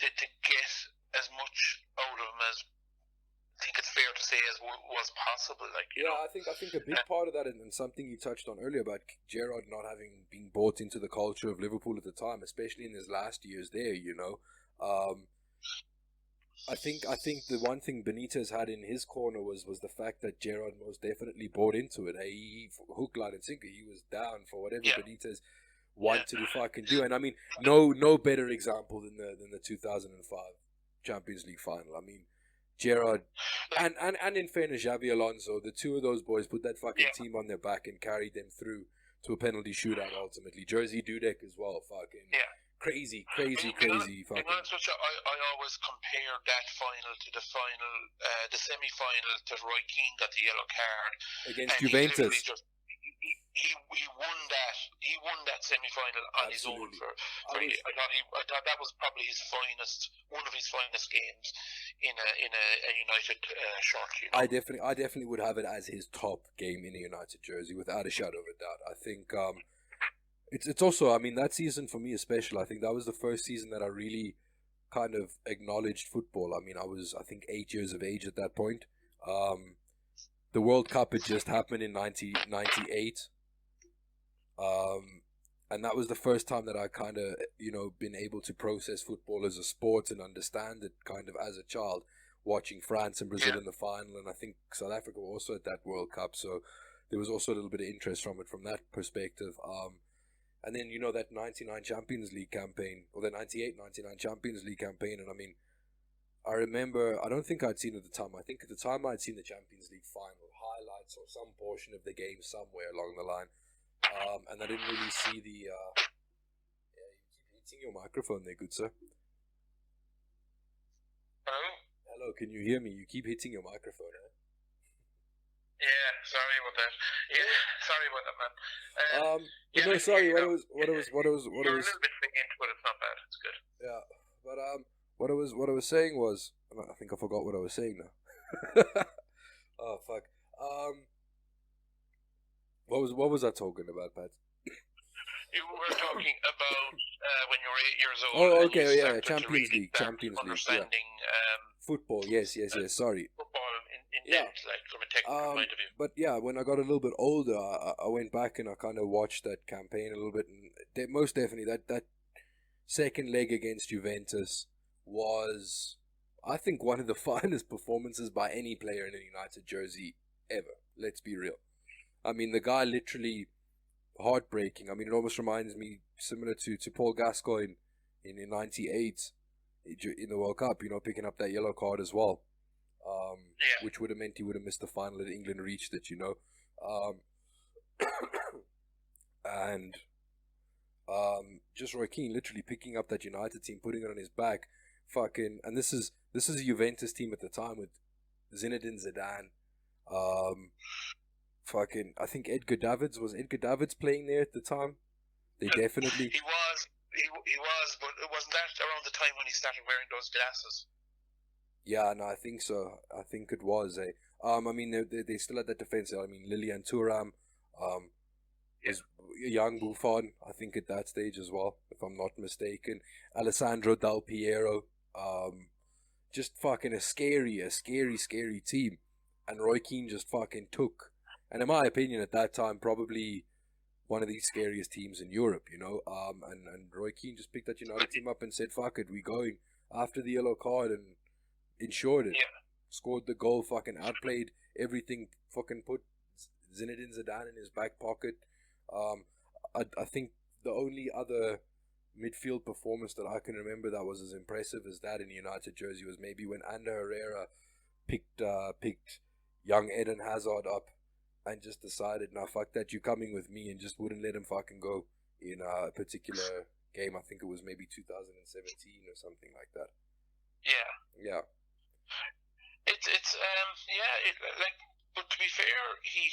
get as much out of them as, I think it's fair to say, as was possible. Like, you know? I think a big part of that, and something you touched on earlier about Gerrard not having been bought into the culture of Liverpool at the time, especially in his last years there, you know. I think the one thing Benitez had in his corner was the fact that Gerrard most definitely bought into it. He hook, line, and sinker. He was down for whatever Benitez wanted to fucking do. And I mean, no better example than the 2005 Champions League final. I mean, Gerrard and in fairness, Xabi Alonso, the two of those boys put that fucking team on their back and carried them through to a penalty shootout ultimately. Jersey Dudek as well, fucking crazy fucking. I always compare that final to the final, the semi-final that Roy Keane got the yellow card against Juventus. He won that semi-final on his own. I thought that was probably one of his finest games in a United shirt. You know? I definitely would have it as his top game in a United jersey, without a shadow of a doubt. I think it's also, I mean, that season for me is special. I think that was the first season that I really kind of acknowledged football. I mean, I think 8 years of age at that point. The World Cup had just happened in 1998. And that was the first time that I kind of, been able to process football as a sport and understand it kind of as a child, watching France and Brazil in the final. And I think South Africa were also at that World Cup. So there was also a little bit of interest from it from that perspective. And then, that 99 Champions League campaign, or the 98-99 Champions League campaign. And I mean, I remember, I don't think I'd seen at the time. I think at the time I'd seen the Champions League final highlights or some portion of the game somewhere along the line. And I didn't really see the... you keep hitting your microphone there, good sir. Hello? Hello, can you hear me? You keep hitting your microphone, eh? Yeah, sorry about that. Yeah, sorry about that, man. Sorry. What I was. You're a little bit faint, but it's not bad. It's good. Yeah, but what I was saying was, I think I forgot what I was saying now. Oh fuck. What was I talking about, Pat? You were talking about when you were 8 years old. Oh, okay, and you yeah, started to Champions really League, start Champions League, understanding, football. Yes. Sorry. football in depth, like from a technical point of view. But yeah, when I got a little bit older, I went back and I kind of watched that campaign a little bit, and most definitely that second leg against Juventus was, I think, one of the finest performances by any player in a United jersey ever. Let's be real. I mean, the guy literally heartbreaking. I mean, it almost reminds me similar to Paul Gascoigne in 98 in the World Cup, picking up that yellow card as well. Which would have meant he would have missed the final if England reached it, and just Roy Keane literally picking up that United team, putting it on his back, and this is a Juventus team at the time with Zinedine Zidane, I think Edgar Davids playing there at the time. They definitely he was, but it wasn't that around the time when he started wearing those glasses. Yeah, no, I think so. I think it was. I mean, they still had that defense. I mean, Lilian Thuram, was young Buffon, I think, at that stage as well, if I'm not mistaken. Alessandro Del Piero, just fucking a scary team. And Roy Keane just fucking took. And in my opinion, at that time, probably one of the scariest teams in Europe, And Roy Keane just picked that United team up and said, fuck it, we going after the yellow card, and ensured it. Yeah. Scored the goal, fucking outplayed everything, fucking put Zinedine Zidane in his back pocket. I think the only other midfield performance that I can remember that was as impressive as that in a United jersey was maybe when Ander Herrera picked young Eden Hazard up and just decided, nah, fuck that, you coming with me, and just wouldn't let him fucking go in a particular game. I think it was maybe 2017 or something like that. Yeah. But to be fair, he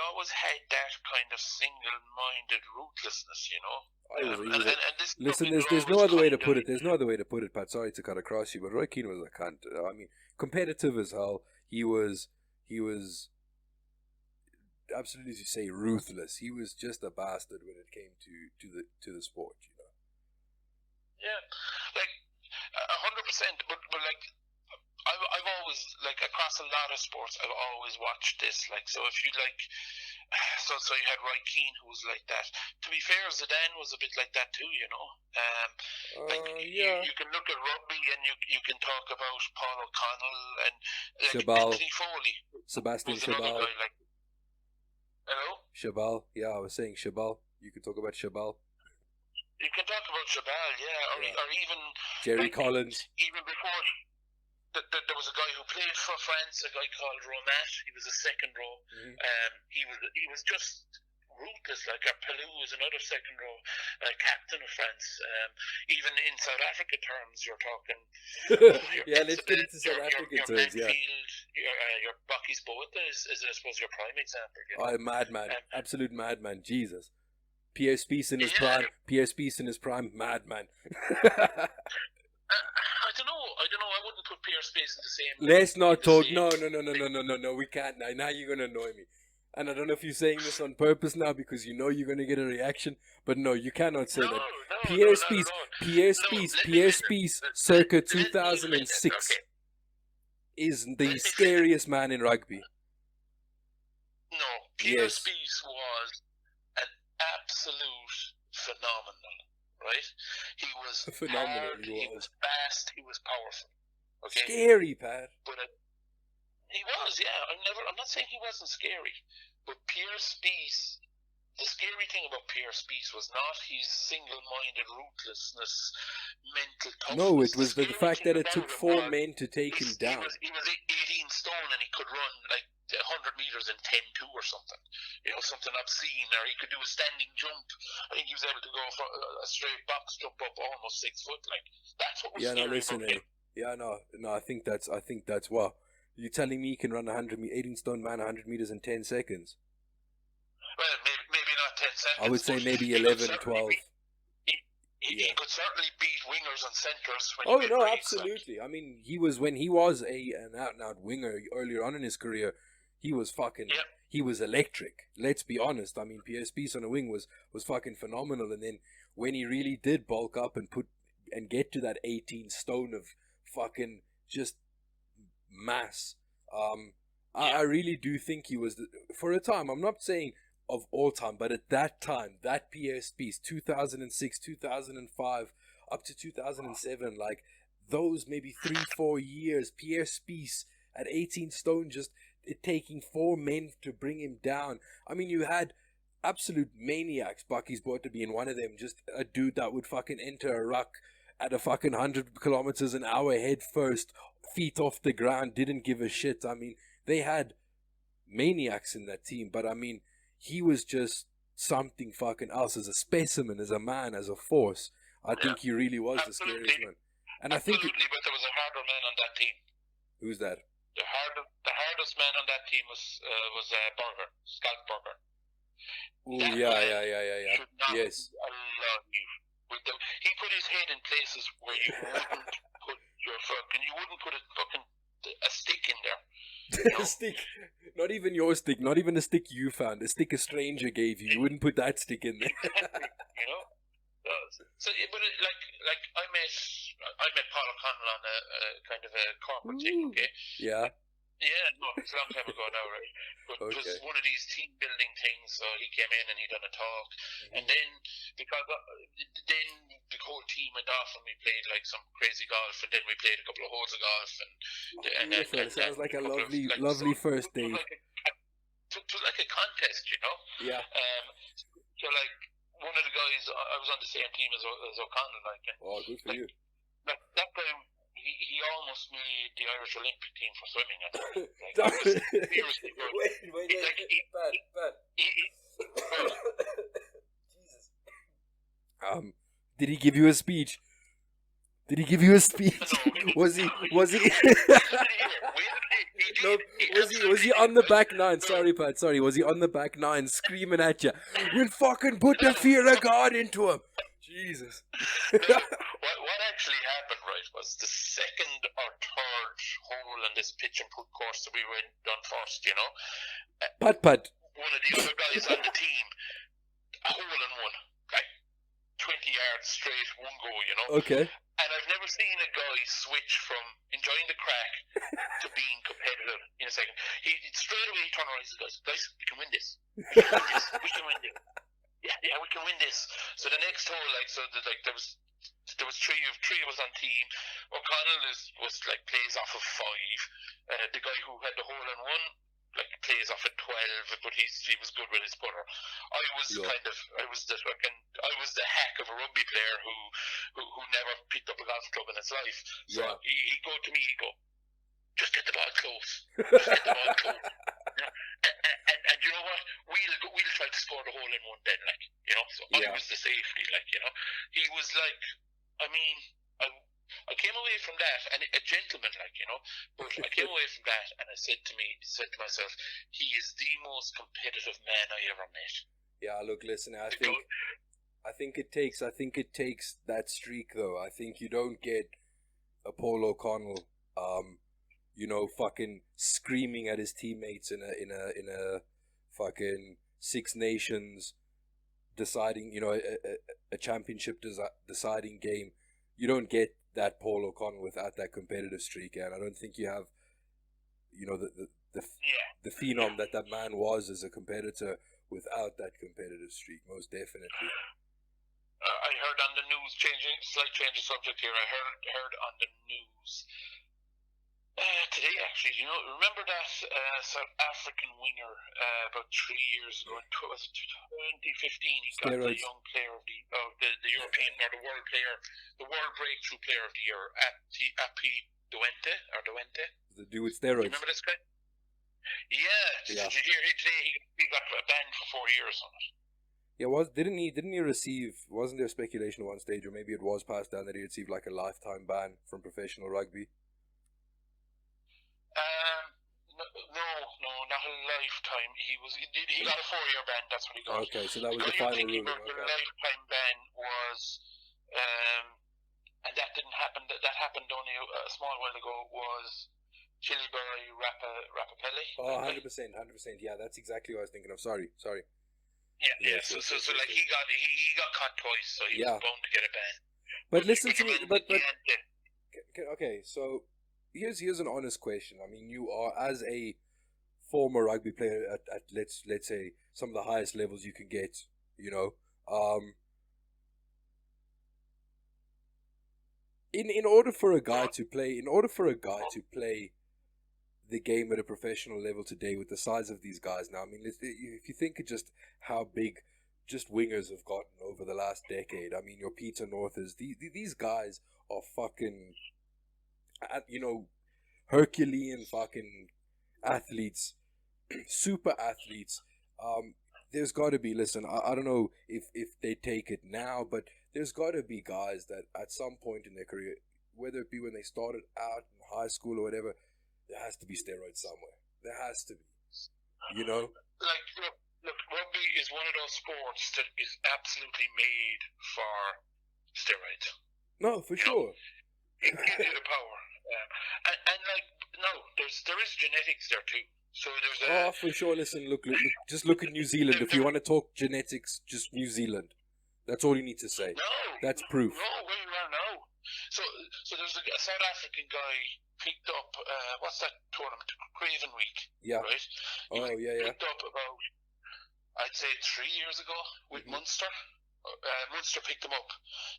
always had that kind of single-minded ruthlessness, Listen, there's no other way to put it. There's no other way to put it, Pat. Sorry to cut across you, but Roy Keane was a cunt. I mean, competitive as hell. He was absolutely, as you say, ruthless. He was just a bastard when it came to the sport, Yeah, 100%. But I've always, across a lot of sports, I've always watched this. So if you so you had Roy Keane, who was like that. To be fair, Zidane was a bit like that too, You can look at rugby and you can talk about Paul O'Connell and Anthony Foley. Sebastian Chabal. Hello? Chabal, yeah, I was saying Chabal. You could talk about Chabal. You can talk about Chabal, or even Jerry Collins. Even before, there was a guy who played for France, a guy called Romat. He was a second row. Mm-hmm. He was just ruthless. Pelou was another second row captain of France. Even in South Africa terms, you're talking. Let's get into South Africa terms. Your Bucky's Boata is, I suppose, your prime example. Madman, absolute madman. Jesus. Pierre Spies in his prime. Pierre Spies in his prime. Madman. I don't know. I wouldn't put Pierre Spies in the same. Let's not talk. No. We can't. Now you're gonna annoy me. And I don't know if you're saying this on purpose now because you know you're going to get a reaction, but no, you cannot say No, that. no, Pierre not Spies, at all. Pierre No, Spies, let me Pierre finish. Spies, Let- circa let me finish. 2006 Okay. is the finish. scariest man in rugby. No, Pierre Yes. Spies was an absolute phenomenal, right? He was Phenomenal, hard, he he was. was fast, he was powerful. Okay, Scary, Pat. but he was, yeah. I'm not saying he wasn't scary, but Pierre Spies. The scary thing about Pierre Spies was not his single-minded ruthlessness, mental toughness. No, it was the scary fact thing that it about took him 4 was men to take him down. He was 18 stone and he could run like 100 meters in 10-2 or something. You know, something obscene. Or he could do a standing jump. I think he was able to go for a straight box jump up almost 6 foot. Like, that's what was Yeah, no, scary listen, about him. yeah, no, I think that's wow. You're telling me he can run 18 stone man 100 meters in 10 seconds? Well, maybe not 10 seconds. I would say but maybe he could 11, certainly 12. He could certainly beat wingers and centres when Oh he made no, breaks, absolutely. I mean, when he was an out and out winger earlier on in his career, he was fucking Yep. he was electric. Let's be honest. I mean, Pierre Spies on a wing was fucking phenomenal. And then when he really did bulk up and get to that 18 stone of fucking just mass, I really do think he was for a time. I'm not saying of all time, but at that time, that Pierre Spies, 2006, 2005, up to 2007, like those maybe 3-4 years, Pierre Spies at 18 stone, just it taking 4 men to bring him down. I mean, you had absolute maniacs. Bucky's brought to be in one of them, just a dude that would fucking enter a ruck at a fucking 100 kilometers an hour head first, feet off the ground, didn't give a shit. I mean, they had maniacs in that team, but I mean, he was just something fucking else as a specimen, as a man, as a force. I think he really was the scariest man. And absolutely, I think but there was a harder man on that team. Who's that? The hardest man on that team was Burger, Scott Burger. Oh That yeah. man should not Yes. allow you. He put his head in places where you wouldn't put your you wouldn't put a stick in there. You know? A stick. Not even your stick, not even a stick you found, a stick a stranger gave you. You wouldn't put that stick in there. You know? Like I met Paul O'Connell on a kind of a corporate thing, okay? Yeah. Yeah, no, it's a long time ago now, right? But it was one of these team building things, so he came in and he done a talk. And then, because then the whole team went off and we played like some crazy golf, and then we played a couple of holes of golf. Beautiful. It sounds like a lovely first date. It was like a contest, you know? Yeah. So like, one of the guys, I was on the same team as O'Connell, like. And, oh, good for you. That guy, he almost made the Irish Olympic team for swimming. I think. Like, seriously good. Bad. Jesus. Did he give you a speech? Was he? No, was he on the back nine? Sorry, Pat. Sorry, was he on the back nine screaming at you? We'll fucking put the fear of God into him. Jesus. What actually happened, right, was the second or third hole in this pitch and putt course that we went done first, you know. Pat. One of the other guys on the team, a hole in one, like 20 yards straight, one go, you know. Okay. And I've never seen a guy switch from enjoying the crack to being competitive in a second. He straight away turned around and said, guys, we can win this. We can win this. Yeah, we can win this. So the next hole, like, there was three of us on team. O'Connell was like plays off of 5. The guy who had the hole in one, like, plays off at 12, but he was good with his putter. I was the hack of a rugby player who never picked up a golf club in his life. So he'd go to me, he'd go, just get the ball close. And you know what? We'll try to score the hole in one then, like, you know. So I was the safety, like, you know. He was like, I mean, I came away from that, and a gentleman, like, you know. But I came away from that, and I said to myself, he is the most competitive man I ever met. Yeah, look, listen, I think it takes that streak, though. I think you don't get a Paul O'Connell, you know, fucking screaming at his teammates in a fucking Six Nations deciding, a championship deciding game. You don't get that Paul O'Connor without that competitive streak, and I don't think you have, the phenom that man was as a competitor without that competitive streak, most definitely. I heard on the news, slight change of subject here. I heard on the news today, actually. Remember that South African winger about 3 years ago? Was it 2015? He got the young player of the European or the world player, the world breakthrough player of the year at Duente. The dude with steroids. Remember this guy? Yeah. Did you hear today? He got banned for 4 years on it. Yeah, didn't he receive? Wasn't there speculation at one stage, or maybe it was passed down that he received like a lifetime ban from professional rugby? No, not a lifetime. He got a 4-year ban. That's what he got. Okay, so that was the final ruling. The lifetime ban was, and that didn't happen. That happened only a small while ago. Was Chilbury Rapapelli? Oh, 100%. Yeah, that's exactly what I was thinking of. Sorry. Yeah. So like he got caught twice, so he was bound to get a ban. But listen to me. But okay, so here's an honest question. I mean, you are, as a former rugby player at let's say some of the highest levels you can get, in order for a guy to play the game at a professional level today with the size of these guys now, I mean, if you think of just how big just wingers have gotten over the last decade, I mean, your Peter Northers, these guys are fucking, Herculean fucking athletes, super athletes. There's got to be, listen, I don't know if they take it now, but there's got to be guys that at some point in their career, whether it be when they started out in high school or whatever, there has to be steroids somewhere. There has to be. Like, look, rugby is one of those sports that is absolutely made for steroids. No, for sure. It gives you the power. And there is genetics there too. So there's for sure. Listen, look, just look at New Zealand. If you want to talk genetics, just New Zealand. That's all you need to say. No. That's proof. No, where you are now. So there's a South African guy picked up, what's that tournament? Craven Week. Yeah. Right? Picked up about, I'd say 3 years ago with Munster. Munster picked them up.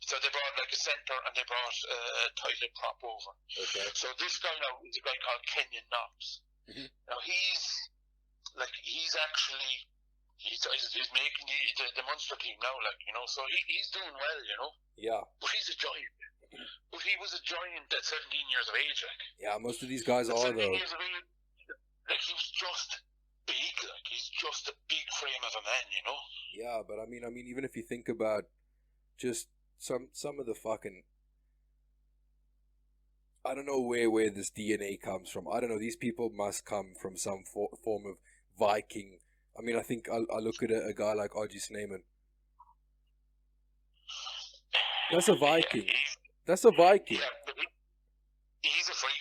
So they brought like a centre and they brought a title prop over. Okay. So this guy now is a guy called Kenyon Knox. Mm-hmm. Now he's making the Munster team now, so he's doing well, Yeah. But he's a giant. But he was a giant at 17 years of age, like. Yeah, most of these guys are, 17 though. years of age, like, he was just big, like, he's just a big frame of a man, Yeah, but I mean, even if you think about just some of the fucking, I don't know where this DNA comes from. I don't know. These people must come from some form of Viking. I mean, I think I look at a guy like R.G. Snyman. That's a Viking. That's a Viking. Yeah, but he's a freak.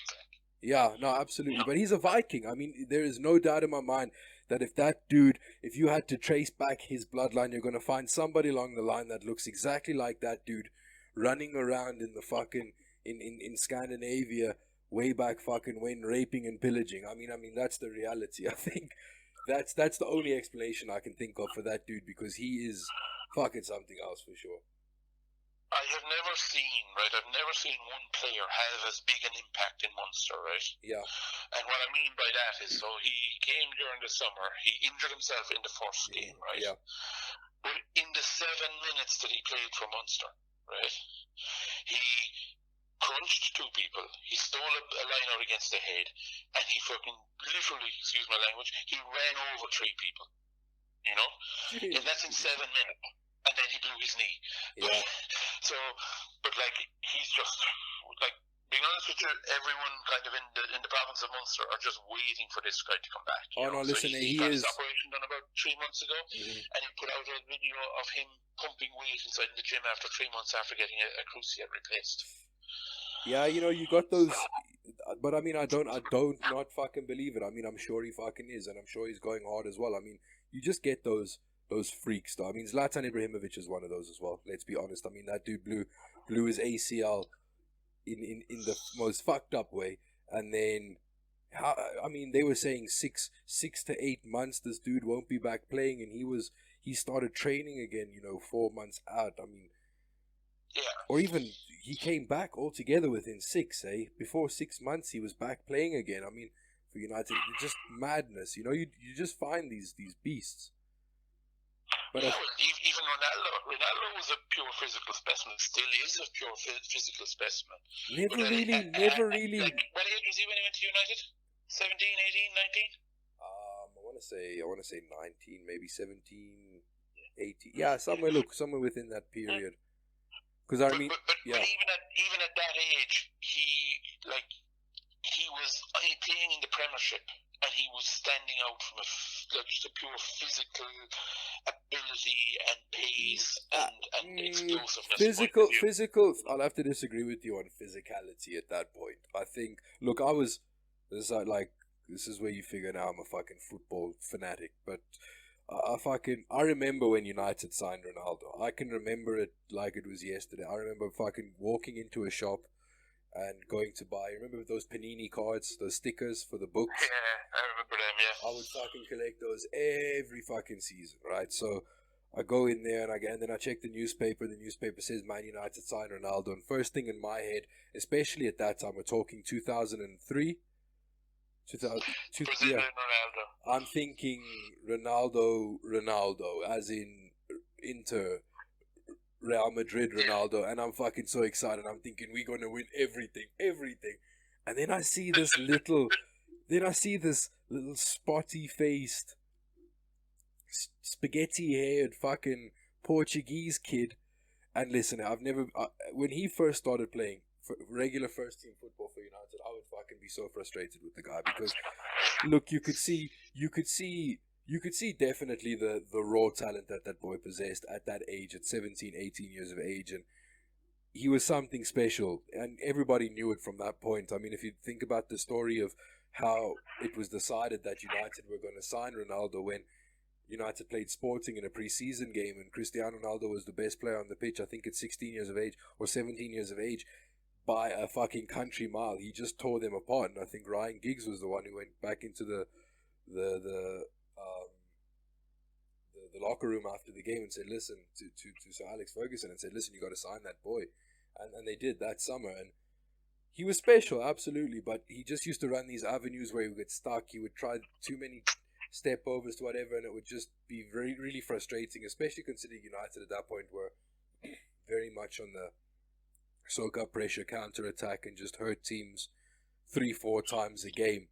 Yeah, no, absolutely. But he's a Viking. I mean, there is no doubt in my mind that if you had to trace back his bloodline, you're going to find somebody along the line that looks exactly like that dude running around in the fucking, in Scandinavia way back fucking when, raping and pillaging. I mean, that's the reality. I think that's the only explanation I can think of for that dude, because he is fucking something else for sure. I've never seen one player have as big an impact in Munster, right? Yeah. And what I mean by that is, so he came during the summer, he injured himself in the first game, right? Yeah. But in the 7 minutes that he played for Munster, right, he crunched 2 people, he stole a line out against the head, and he fucking literally, excuse my language, he ran over 3 people, Jeez. And that's in 7 minutes. And then he blew his knee. Yeah. But like, he's just, like, being honest with you, everyone kind of in the province of Munster are just waiting for this guy to come back. No, listen, he got his operation done about 3 months ago, and he put out a video of him pumping weight inside the gym after 3 months after getting a cruciate replaced. Yeah, you got those, but I mean, I don't not fucking believe it. I mean, I'm sure he fucking is, and I'm sure he's going hard as well. I mean, you just get those freaks though. I mean, Zlatan Ibrahimovic is one of those as well. Let's be honest. I mean, that dude blew his ACL in the most fucked up way, and then I mean, they were saying 6 to 8 months this dude won't be back playing, and he started training again, 4 months out. I mean, Yeah. or even he came back altogether within 6, before 6 months he was back playing again. I mean, for United, it's just madness, you just find these beasts. But well, even Ronaldo was a pure physical specimen. Still is a pure physical specimen. Never really. Like, what age was he when he went to United? 17, 18, 19? I want to say 19, maybe 17, 18. Yeah, somewhere within that period. Because But even at that age, he was playing in the Premiership, and he was standing out from just a pure physical ability and pace and explosiveness. Physical. I'll have to disagree with you on physicality at that point. I think. Look, this is where you figure now I'm a fucking football fanatic, but I remember when United signed Ronaldo. I can remember it like it was yesterday. I remember fucking walking into a shop and going to buy. Remember those Panini cards, those stickers for the books? Yeah, I remember them, yeah. I would fucking collect those every fucking season, right? So I go in there and then I check the newspaper. The newspaper says Man United signed Ronaldo. And first thing in my head, especially at that time, we're talking 2003. Brazilian Ronaldo. I'm thinking Ronaldo, as in Inter, Real Madrid Ronaldo, and I'm fucking so excited. I'm thinking we're gonna win everything. And then I see this little spotty faced, spaghetti haired fucking Portuguese kid. And listen, when he first started playing for regular first team football for United, I would fucking be so frustrated with the guy because, look, you could see definitely the raw talent that boy possessed at that age, at 17, 18 years of age, and he was something special, and everybody knew it from that point. I mean, if you think about the story of how it was decided that United were going to sign Ronaldo when United played Sporting in a pre-season game and Cristiano Ronaldo was the best player on the pitch, I think at 16 years of age or 17 years of age, by a fucking country mile. He just tore them apart, and I think Ryan Giggs was the one who went back into the locker room after the game and said, listen, to Sir Alex Ferguson, and said, listen, you got to sign that boy. And they did that summer, and he was special, absolutely, but he just used to run these avenues where he would get stuck. He would try too many step overs to whatever, and it would just be very, really frustrating, especially considering United at that point were very much on the soak up pressure, counter attack, and just hurt teams 3-4 times a game.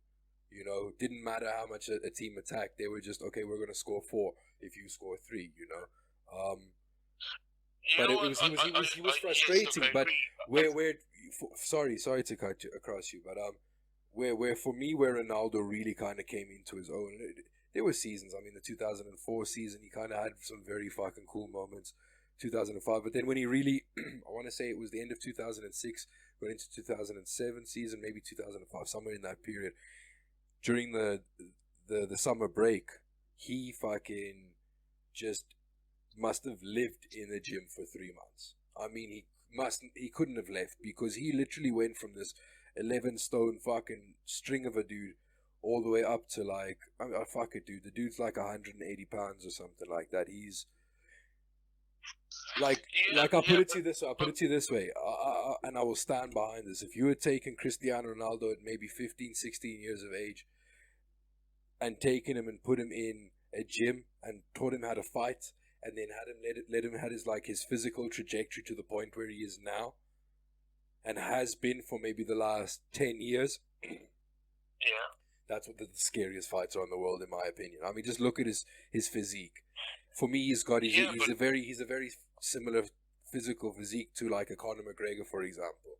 Didn't matter how much a team attacked, they were just, okay, we're going to score 4 if you score 3, But he was frustrating. But sorry to cut across you, but where for me, where Ronaldo really kind of came into his own, there were seasons. I mean, the 2004 season, he kind of had some very fucking cool moments. 2005, but then when he really, I want to say it was the end of 2006, went into 2007 season, maybe 2005, somewhere in that period. During the summer break, he fucking just must have lived in the gym for 3 months. I mean, he couldn't have left, because he literally went from this 11 stone fucking string of a dude all the way up to fuck it, dude. The dude's like 180 pounds or something like that. He's I'll put it to you this way, and I will stand behind this. If you had taken Cristiano Ronaldo at maybe 15, 16 years of age and taken him and put him in a gym and taught him how to fight, and then let him have his physical trajectory to the point where he is now, and has been for maybe the last 10 years, that's what the scariest fighter in the world, in my opinion. I mean, just look at his physique. For me, he's a very similar physical physique to like a Conor McGregor, for example.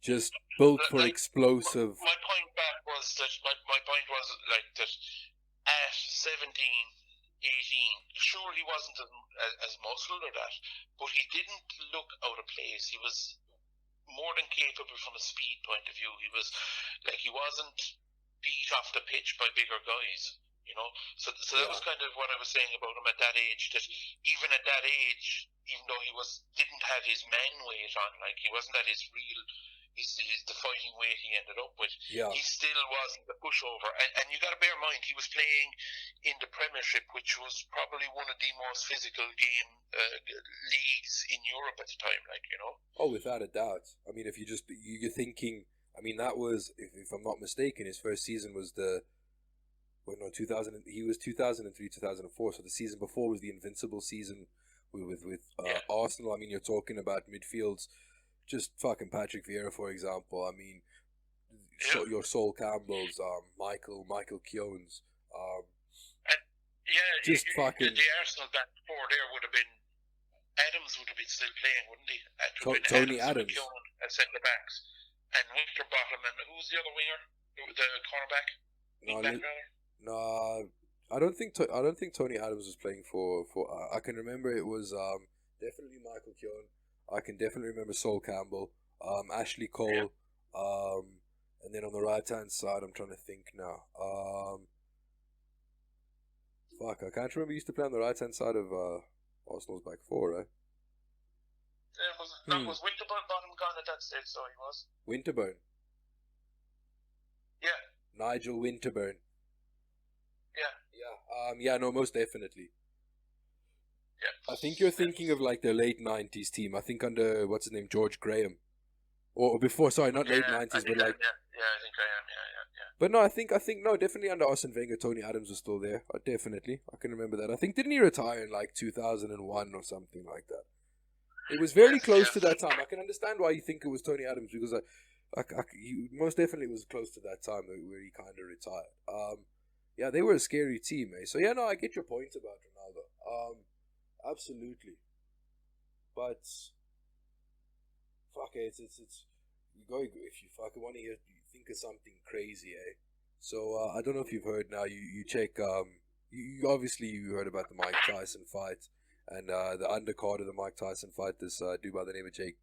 Just built for explosive. My point was that at 17, 18, sure, he wasn't as muscled or that, but he didn't look out of place. He was more than capable from a speed point of view. He wasn't beat off the pitch by bigger guys. You know, so that was kind of what I was saying about him at that age. That even at that age, even though he didn't have his man weight on, like he wasn't at his real, his the fighting weight he ended up with. Yeah. He still wasn't the pushover, and you got to bear in mind he was playing in the Premiership, which was probably one of the most physical leagues in Europe at the time. Like, you know. Oh, without a doubt. I mean, if you're thinking, I mean, that was, if I'm not mistaken, his first season was 2000. He was 2003, 2004. So the season before was the invincible season with Arsenal. I mean, you're talking about midfields, just fucking Patrick Vieira, for example. I mean, your Sol Campbell's, Michael Keown's, just fucking. The Arsenal back four there would have been Adams would have been still playing, wouldn't he? Tony Adams. Keown at centre backs, and Winterbottom, and who was the other winger? The cornerback. No, I don't think Tony Adams was playing for. I can remember it was definitely Michael Keown. I can definitely remember Sol Campbell, Ashley Cole, and then on the right hand side, I'm trying to think now. I can't remember. He used to play on the right hand side of Arsenal's back four, right? Was Winterbottom gone at that stage? So he was. Winterburn. Yeah. Nigel Winterburn. Yeah. Yeah, no, most definitely. Yeah. I think you're thinking of like the late 90s team. I think under, what's his name, George Graham. Or before, sorry, not late 90s, but like... Yeah, I think I am, yeah. But no, I think, no, definitely under Arsene Wenger, Tony Adams was still there. Definitely. I can remember that. I think, didn't he retire in like 2001 or something like that? It was very close to that time. I can understand why you think it was Tony Adams, because he most definitely was close to that time where he kind of retired. Yeah, they were a scary team, eh? So yeah, no, I get your point about Ronaldo. Absolutely. But fuck it, it's you go if you fucking want to hear, you think of something crazy, eh? So I don't know if you've heard now. You check. You obviously you heard about the Mike Tyson fight and the undercard of the Mike Tyson fight. This dude by the name of Jake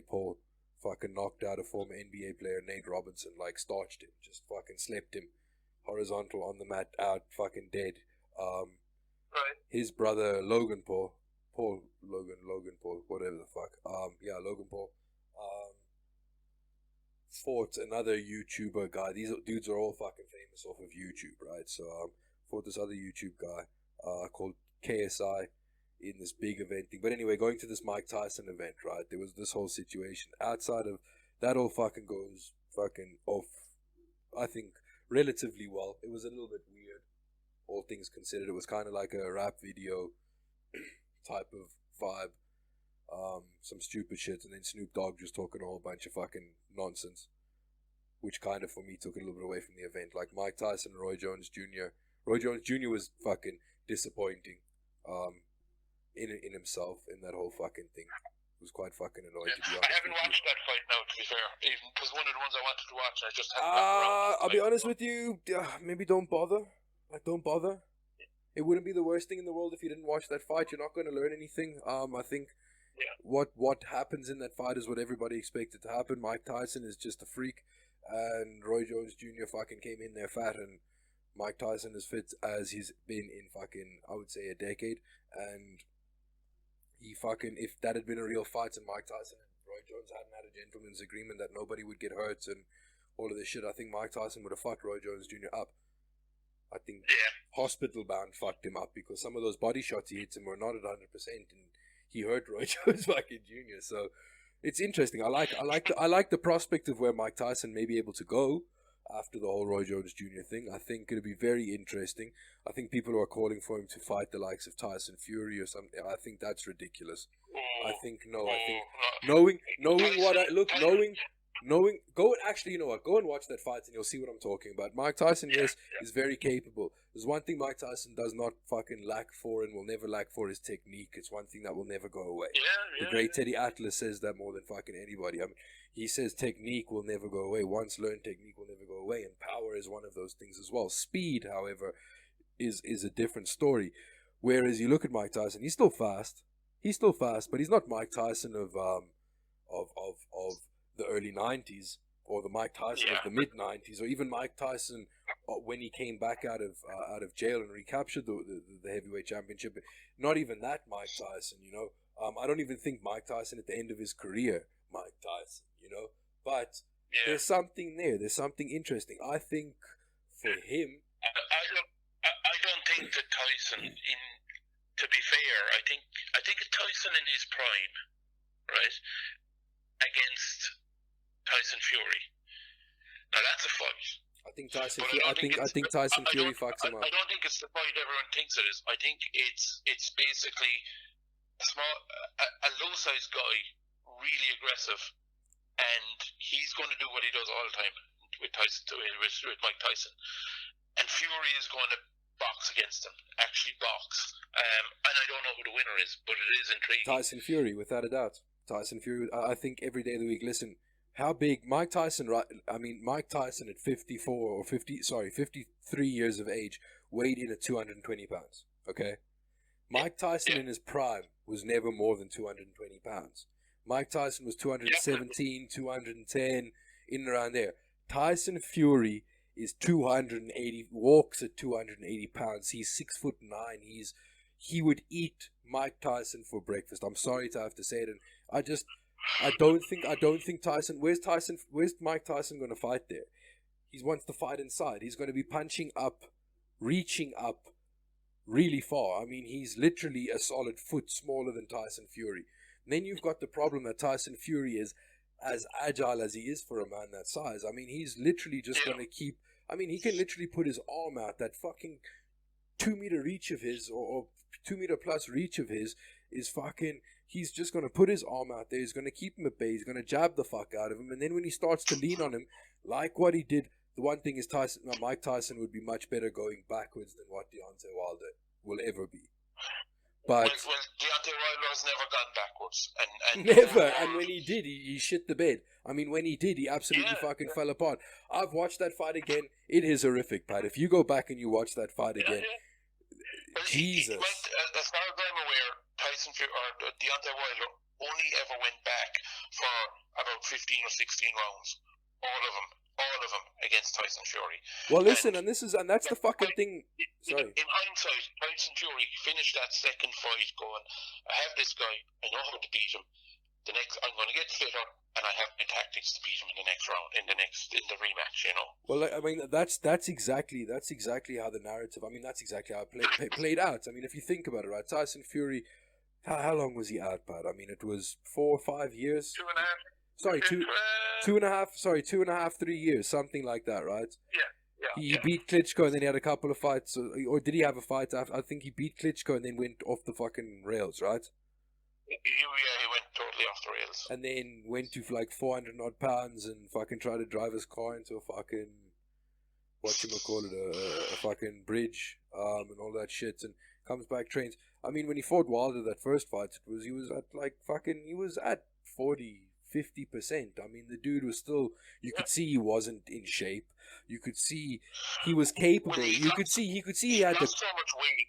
Paul fucking knocked out a former NBA player, Nate Robinson, like starched him, just fucking slept him horizontal on the mat, out fucking dead. Right. His brother Logan Paul, whatever the fuck. Logan Paul. Fought another YouTuber guy. These dudes are all fucking famous off of YouTube, right? So fought this other YouTube guy called KSI in this big event thing. But anyway, going to this Mike Tyson event, right? There was this whole situation. Outside of that, all fucking goes fucking off. I think relatively well. It was a little bit weird, all things considered. It was kind of like a rap video type of vibe. Some stupid shit, and then Snoop Dogg just talking a whole bunch of fucking nonsense, which kind of for me took it a little bit away from the event. Like Mike Tyson and Roy Jones Jr. Roy Jones Jr. was fucking disappointing in himself in that whole fucking thing. It was quite fucking annoying, to be honest. I haven't watched that fight now, to be fair, even because one of the ones I wanted to watch, I just haven't. I'll be honest with you, maybe don't bother. Like, don't bother. It wouldn't be the worst thing in the world if you didn't watch that fight. You're not going to learn anything. I think what happens in that fight is what everybody expected to happen. Mike Tyson is just a freak, and Roy Jones Jr. fucking came in there fat, and Mike Tyson is fit as he's been in fucking, I would say, a decade. And he fucking, if that had been a real fight and Mike Tyson and Roy Jones hadn't had a gentleman's agreement that nobody would get hurt and all of this shit, I think Mike Tyson would have fucked Roy Jones Jr. up. I think hospital bound fucked him up, because some of those body shots he hits him were not at 100%, and he hurt Roy Jones fucking Jr. So it's interesting. I like the prospect of where Mike Tyson may be able to go after the whole Roy Jones Jr. thing. I think it'll be very interesting. I think people who are calling for him to fight the likes of Tyson Fury or something, I think that's ridiculous. I think knowing go and actually, you know what, go and watch that fight and you'll see what I'm talking about. Mike Tyson, yes, is very capable. There's one thing Mike Tyson does not fucking lack for and will never lack for, is technique. It's one thing that will never go away. The great Teddy Atlas says that more than fucking anybody. I mean, he says technique will never go away. Once learned, technique will never go away, and power is one of those things as well. Speed, however, is a different story. Whereas you look at Mike Tyson, he's still fast, but he's not Mike Tyson of the early 90s. or the Mike Tyson of the mid-90s, or even Mike Tyson when he came back out of jail and recaptured the heavyweight championship. Not even that Mike Tyson, you know. I don't even think Mike Tyson at the end of his career, Mike Tyson, you know. But there's something there. There's something interesting. I think for him, I don't think that Tyson, to be fair, I think Tyson in his prime, right, against Tyson Fury. Now that's a fight. I think Tyson Fury fucks him up. I don't think it's the fight everyone thinks it is. I think it's basically a low-sized guy, really aggressive, and he's going to do what he does all the time with Mike Tyson. And Fury is going to box against him, actually box. And I don't know who the winner is, but it is intriguing. Tyson Fury, without a doubt. Tyson Fury, I think every day of the week. Listen, how big Mike Tyson? Mike Tyson at 53 years of age, weighed in at 220 pounds. Okay, Mike Tyson in his prime was never more than 220 pounds. Mike Tyson was 217, 210, in and around there. Tyson Fury is 280, walks at 280 pounds. He's 6'9". He would eat Mike Tyson for breakfast. I'm sorry to have to say it, and I don't think Tyson. Where's Mike Tyson going to fight there? He wants to fight inside. He's going to be punching up, reaching up, really far. I mean, he's literally a solid foot smaller than Tyson Fury. And then you've got the problem that Tyson Fury is as agile as he is for a man that size. I mean, he's literally just going to keep. I mean, he can literally put his arm out. That fucking 2 meter reach of his, or 2 meter plus reach of his, is fucking. He's just going to put his arm out there. He's going to keep him at bay. He's going to jab the fuck out of him. And then when he starts to lean on him, like what he did, the one thing is Mike Tyson would be much better going backwards than what Deontay Wilder will ever be. But well, Deontay Wilder has never gone backwards. And never. And when he did, he shit the bed. I mean, when he did, he absolutely fucking fell apart. I've watched that fight again. It is horrific, Pat. If you go back and you watch that fight again, Jesus. As far as I'm aware, Tyson Fury or Deontay Wilder only ever went back for about 15 or 16 rounds. All of them against Tyson Fury. Well, listen, and that's the fucking thing. Sorry. In hindsight, Tyson Fury finished that second fight going, I have this guy, I know how to beat him. I'm going to get fitter, and I have my tactics to beat him in the next round, in the rematch, you know. Well, I mean, that's exactly how the narrative. I mean, that's exactly how it played out. I mean, if you think about it, right? Tyson Fury, how long was he out, Pat? I mean, it was 4 or 5 years. 2.5. Sorry, 2.5, 2.5, 3 years, something like that, right? Yeah. He beat Klitschko and then he had a couple of fights, or did he have a fight after? I think he beat Klitschko and then went off the fucking rails, right? Yeah, he went totally off the rails. And then went to like 400 odd pounds and fucking tried to drive his car into a fucking, a fucking bridge, and all that shit, and comes back, trains. I mean, when he fought Wilder that first fight, he was at 40-50%. I mean, the dude was still, you could see he wasn't in shape. You could see he was capable. You could see he had lost so much weight.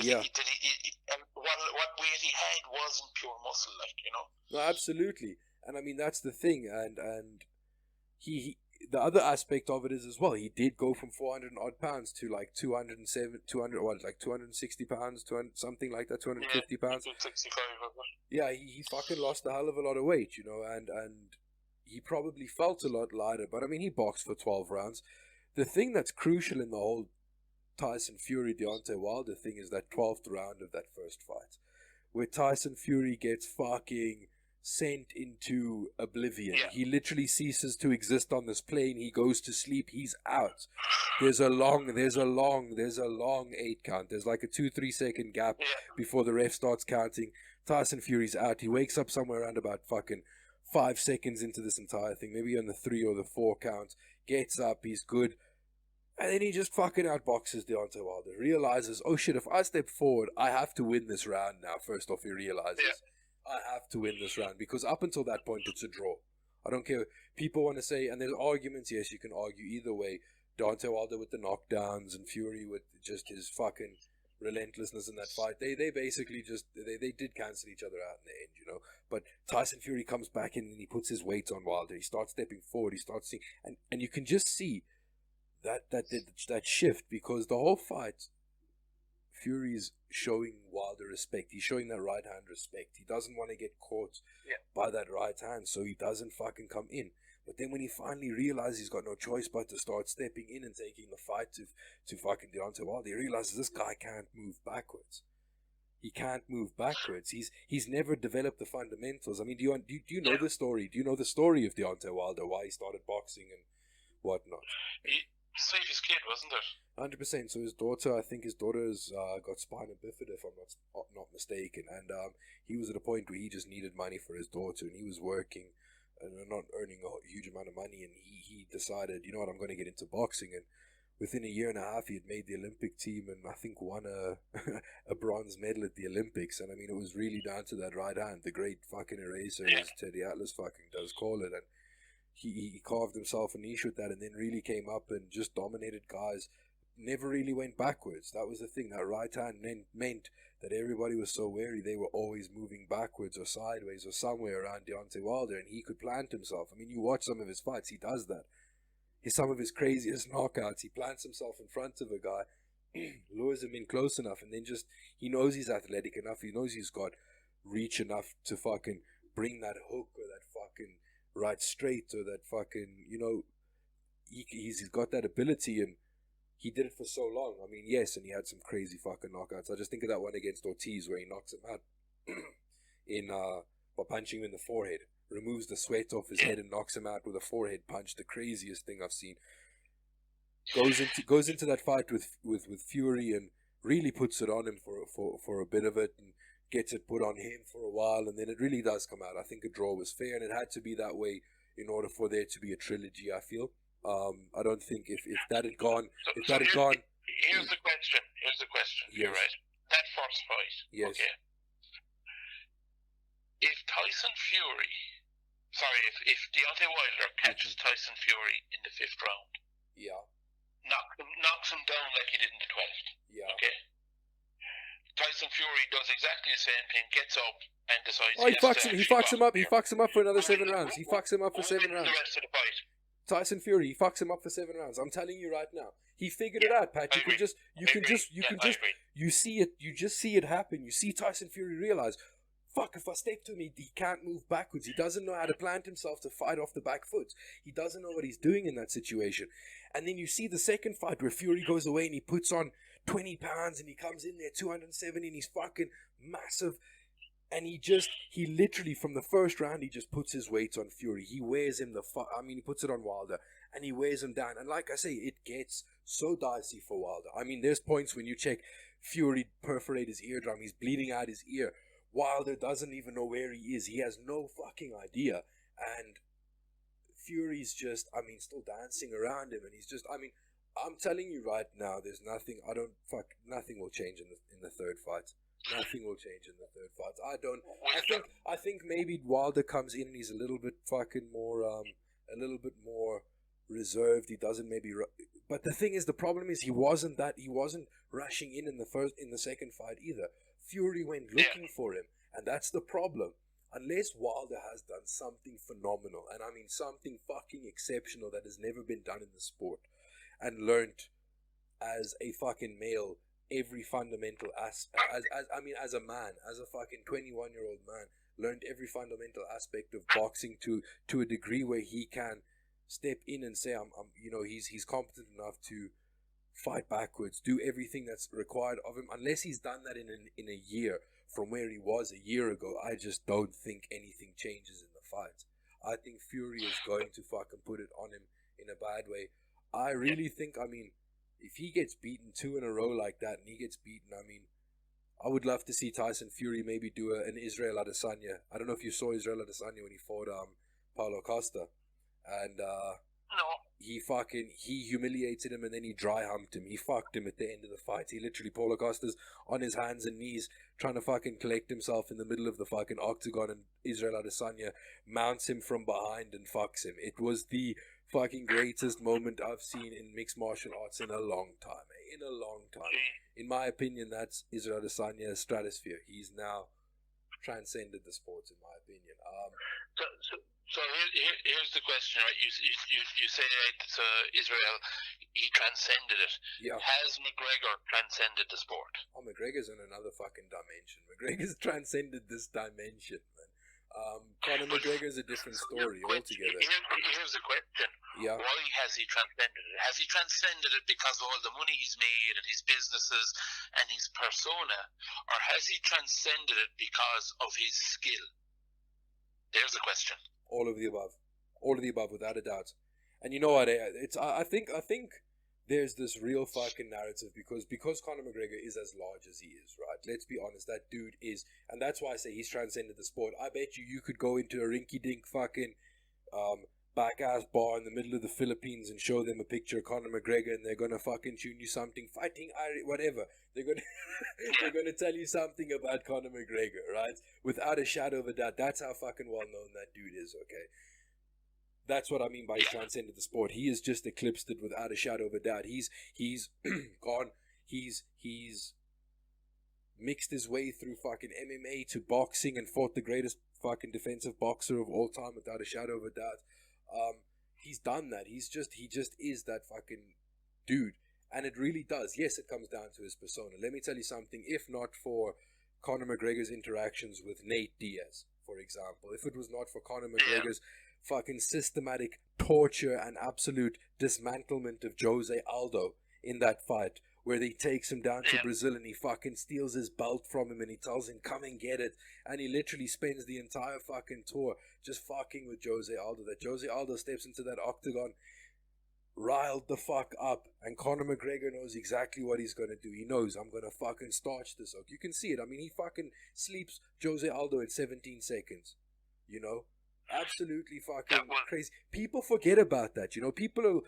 Yeah. And what weight he had wasn't pure muscle, like, you know. No, absolutely. And I mean, that's the thing. And he the other aspect of it is as well, he did go from 400 odd pounds to like 260 pounds, something like that, 250 pounds. 265. Yeah, he fucking lost a hell of a lot of weight, you know, and he probably felt a lot lighter. But I mean, he boxed for 12 rounds. The thing that's crucial in the whole Tyson Fury Deontay Wilder thing is that 12th round of that first fight, where Tyson Fury gets fucking sent into oblivion. Yeah. He literally ceases to exist on this plane. He goes to sleep. He's out. There's a long 8 count. There's like a 2-3 second gap before the ref starts counting. Tyson Fury's out. He wakes up somewhere around about fucking 5 seconds into this entire thing, maybe on the 3 or the 4 count. Gets up. He's good. And then he just fucking outboxes Deontay Wilder. Realizes, oh shit, if I step forward, I have to win this round now. First off, he realizes, I have to win this round. Because up until that point, it's a draw. I don't care. People want to say, and there's arguments, yes, you can argue either way. Deontay Wilder with the knockdowns and Fury with just his fucking relentlessness in that fight. They basically just they did cancel each other out in the end, you know. But Tyson Fury comes back in and he puts his weight on Wilder. He starts stepping forward. He starts seeing, and you can just see that shift, because the whole fight, Fury's showing Wilder respect. He's showing that right hand respect. He doesn't want to get caught by that right hand, so he doesn't fucking come in. But then when he finally realizes he's got no choice but to start stepping in and taking the fight to fucking Deontay Wilder, he realizes this guy can't move backwards. He can't move backwards. He's never developed the fundamentals. I mean, do you know the story? Do you know the story of Deontay Wilder? Why he started boxing and whatnot? Saved his kid, wasn't it? 100%. So his daughter, I think his daughter's got spina bifida, if I'm not mistaken, and he was at a point where he just needed money for his daughter, and he was working and not earning a huge amount of money, and he decided, you know what, I'm going to get into boxing. And within a year and a half, he had made the Olympic team, and I think won a bronze medal at the Olympics. And I mean, it was really down to that right hand, the great fucking eraser, as Teddy Atlas fucking does call it. And he carved himself a niche with that, and then really came up and just dominated guys. Never really went backwards. That was the thing. That right hand meant that everybody was so wary. They were always moving backwards or sideways or somewhere around Deontay Wilder, and he could plant himself. I mean, you watch some of his fights, he does that. Some of his craziest knockouts, he plants himself in front of a guy, lures him in close enough, and then just, he knows he's athletic enough, he knows he's got reach enough to fucking bring that hook or that fucking right straight or that fucking, you know, he's got that ability, and he did it for so long. I mean, yes, and he had some crazy fucking knockouts. I just think of that one against Ortiz where he knocks him out by punching him in the forehead. Removes the sweat off his head and knocks him out with a forehead punch. The craziest thing I've seen. Goes into that fight with Fury and really puts it on him for a bit of it, and gets it put on him for a while, and then it really does come out. I think a draw was fair, and it had to be that way in order for there to be a trilogy, I feel. I don't think if that had gone... Here's the question. Yes. You're right. That first fight. Yes. Okay. If Deontay Wilder catches Tyson Fury in the 5th round, knocks him down like he did in the 12th, okay, Tyson Fury does exactly the same thing, gets up and decides. He fucks him up for another 7 rounds. He fucks him up for 7 rounds. The rest of the fight. Tyson Fury, he fucks him up for 7 rounds. I'm telling you right now. He figured it out, Pat. You just see it happen. You see Tyson Fury realize, fuck, if I step to him, he can't move backwards. He doesn't know how to plant himself to fight off the back foot. He doesn't know what he's doing in that situation. And then you see the second fight where Fury goes away and he puts on 20 pounds and he comes in there 270 and he's fucking massive. And he literally, from the first round, he just puts his weight on Fury. He wears him he puts it on Wilder, and he wears him down. And like I say, it gets so dicey for Wilder. I mean, there's points when you check Fury perforate his eardrum. He's bleeding out his ear. Wilder doesn't even know where he is. He has no fucking idea. And Fury's just, still dancing around him. And he's just, I'm telling you right now, there's nothing, nothing will change in the third fight. Nothing will change in the third fight. I think maybe Wilder comes in and he's a little bit fucking more, a little bit more reserved. He doesn't maybe, but the thing is, the problem is he wasn't rushing in the second fight either. Fury went looking for him, and that's the problem. Unless Wilder has done something phenomenal, and something fucking exceptional that has never been done in the sport, and learnt as a fucking male every fundamental as a man, as a fucking 21-year-old man, learned every fundamental aspect of boxing to a degree where he can step in and say, he's competent enough to fight backwards, do everything that's required of him. Unless he's done that in a year from where he was a year ago, I just don't think anything changes in the fight. I think Fury is going to fucking put it on him in a bad way. I really think, if he gets beaten 2 in a row like that, and he gets beaten, I would love to see Tyson Fury maybe do an Israel Adesanya. I don't know if you saw Israel Adesanya when he fought Paulo Costa, and he humiliated him, and then he dry humped him. He fucked him at the end of the fight. He literally, Paulo Costa's on his hands and knees trying to fucking collect himself in the middle of the fucking octagon, and Israel Adesanya mounts him from behind and fucks him. It was the fucking greatest moment I've seen in mixed martial arts in a long time. In a long time. In my opinion, that's Israel Adesanya's stratosphere. He's now transcended the sports, in my opinion. So here's the question, right? You say that Israel, he transcended it. Yeah. Has McGregor transcended the sport? Oh, McGregor's in another fucking dimension. McGregor's transcended this dimension, man. Conor McGregor's a different story altogether. Here's the question. Yeah. Why has he transcended it? Has he transcended it because of all the money he's made and his businesses and his persona? Or has he transcended it because of his skill? There's the question. All of the above. All of the above, without a doubt. And you know what? I think there's this real fucking narrative because Conor McGregor is as large as he is, right? Let's be honest, that dude is, and that's why I say he's transcended the sport. I bet you could go into a rinky-dink fucking back-ass bar in the middle of the Philippines and show them a picture of Conor McGregor and they're gonna fucking tune you something, fighting Irish, whatever. They're gonna tell you something about Conor McGregor, right? Without a shadow of a doubt. That's how fucking well-known that dude is, okay? That's what I mean by he's transcended the sport. He has just eclipsed it without a shadow of a doubt. He's gone. He's mixed his way through fucking MMA to boxing and fought the greatest fucking defensive boxer of all time without a shadow of a doubt. He's done that. He just is that fucking dude. And it really does. Yes, it comes down to his persona. Let me tell you something. If not for Conor McGregor's interactions with Nate Diaz, for example, if it was not for Conor McGregor's fucking systematic torture and absolute dismantlement of Jose Aldo in that fight, where he takes him down to Brazil and he fucking steals his belt from him and he tells him, come and get it. And he literally spends the entire fucking tour just fucking with Jose Aldo. That Jose Aldo steps into that octagon riled the fuck up, and Conor McGregor knows exactly what he's gonna do. He knows, I'm gonna fucking starch this up. You can see it. I mean, he fucking sleeps Jose Aldo in 17 seconds. You know? Absolutely fucking crazy. People forget about that, you know? People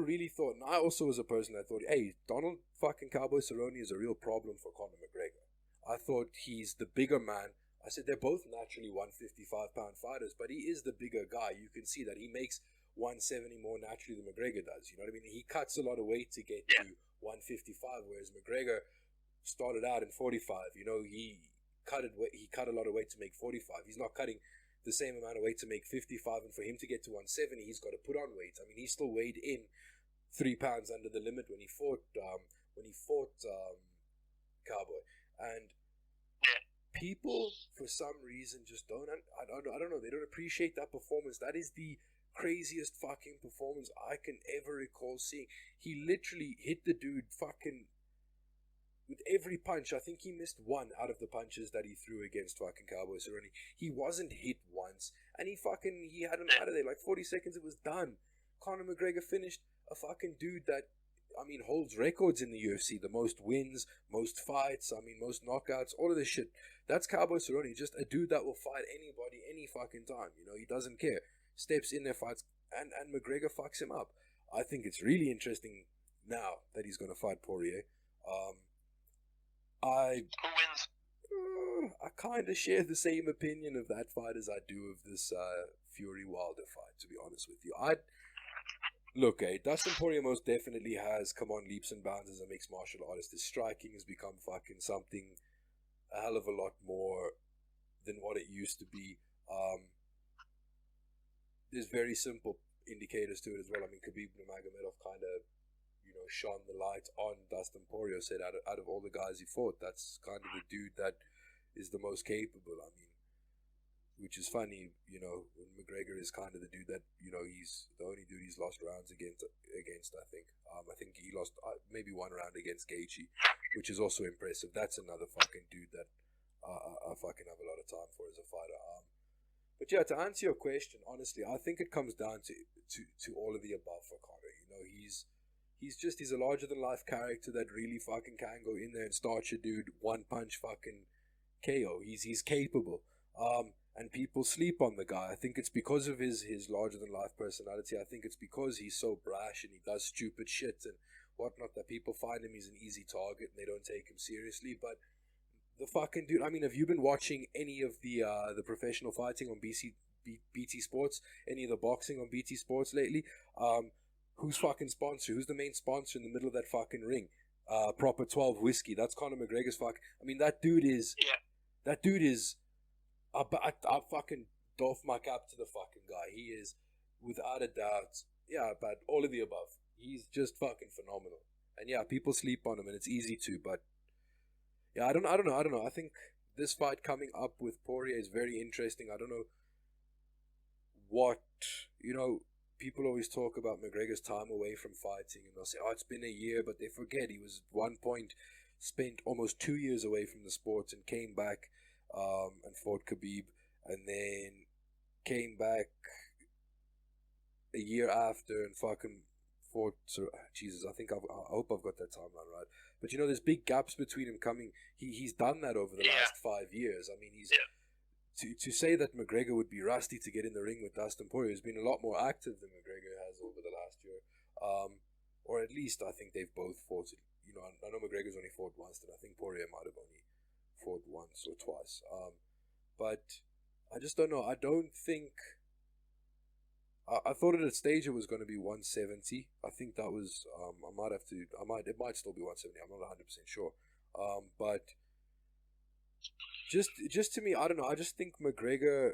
really thought, and I also was a person that thought, hey, Donald fucking Cowboy Cerrone is a real problem for Conor McGregor. I thought he's the bigger man. I said they're both naturally 155-pound fighters, but he is the bigger guy. You can see that he makes 170 more naturally than McGregor does. You know what I mean? He cuts a lot of weight to get to 155, whereas McGregor started out in 45. You know, he cut a lot of weight to make 45. He's not cutting the same amount of weight to make 55, and for him to get to 170, he's got to put on weight. I mean, he still weighed in 3 pounds under the limit when he fought Cowboy. And people, for some reason, just don't. I don't know. They don't appreciate that performance. That is the craziest fucking performance I can ever recall seeing. He literally hit the dude fucking with every punch. I think he missed one out of the punches that he threw against fucking Cowboy Cerrone. He wasn't hit once, and he had him out of there like 40 seconds. It was done. Conor McGregor finished a fucking dude that, I mean, holds records in the UFC. The most wins, most fights, I mean, most knockouts, all of this shit. That's Cowboy Cerrone. Just a dude that will fight anybody any fucking time. You know, he doesn't care. Steps in there, fights, and McGregor fucks him up. I think it's really interesting now that he's going to fight Poirier. Who wins? I kind of share the same opinion of that fight as I do of this Fury Wilder fight, to be honest with you. Look, Dustin Poirier most definitely has come on leaps and bounds as a mixed martial artist. His striking has become fucking something a hell of a lot more than what it used to be. There's very simple indicators to it as well. I mean, Khabib Nurmagomedov kind of, you know, shone the light on Dustin Poirier. Said out of all the guys he fought, that's kind of the dude that is the most capable. I mean, which is funny, you know, when McGregor is kind of the dude that, you know, he's the only dude he's lost rounds against. I think he lost maybe one round against Gaethje, which is also impressive. That's another fucking dude that I fucking have a lot of time for as a fighter. But yeah, to answer your question, honestly, I think it comes down to all of the above for Conor. You know, he's a larger than life character that really fucking can go in there and starch a dude one punch fucking KO. He's capable. And people sleep on the guy. I think it's because of his larger than life personality. I think it's because he's so brash and he does stupid shit and whatnot that people find him he's an easy target and they don't take him seriously. But the fucking dude, I mean, have you been watching any of the professional fighting on BT Sports, any of the boxing on BT Sports lately. Who's fucking sponsor? Who's the main sponsor in the middle of that fucking ring? Proper 12 whiskey. That's Conor McGregor's fuck. I mean, that dude is. Yeah. That dude is. I fucking doff my cap to the fucking guy. He is, without a doubt. Yeah, but all of the above. He's just fucking phenomenal. And yeah, people sleep on him, and it's easy to. But yeah, I don't know. I think this fight coming up with Poirier is very interesting. I don't know what, people always talk about McGregor's time away from fighting, and they'll say, it's been a year, but they forget he was at one point spent almost 2 years away from the sport and came back and fought Khabib, and then came back a year after and fucking fought. Jesus, I hope I've got that timeline right. But there's big gaps between him coming. He's done that over the last 5 years. I mean, he's. To say that McGregor would be rusty to get in the ring with Dustin Poirier has been a lot more active than McGregor has over the last year. Or at least I think they've both fought. I know McGregor's only fought once, and I think Poirier might have only fought once or twice. But I just don't know. I don't think. I thought at a stage it was going to be 170. I think that was. It might still be 170. I'm not 100% sure. But. Just to me, I don't know. I just think McGregor,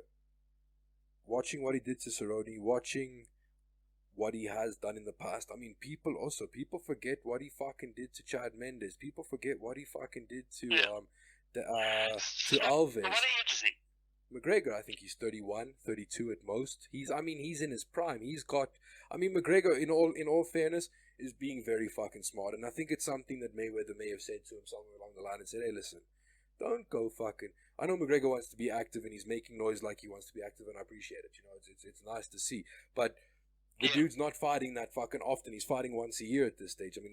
watching what he did to Cerrone, watching what he has done in the past. I mean, people forget what he fucking did to Chad Mendes. People forget what he fucking did to Alves. What age is he? McGregor, I think he's 31, 32 at most. He's in his prime. McGregor, in all fairness, is being very fucking smart, and I think it's something that Mayweather may have said to him somewhere along the line and said, "Hey, listen. Don't go fucking." I know McGregor wants to be active and he's making noise like he wants to be active, and I appreciate it. It's nice to see. But the dude's not fighting that fucking often. He's fighting once a year at this stage. I mean,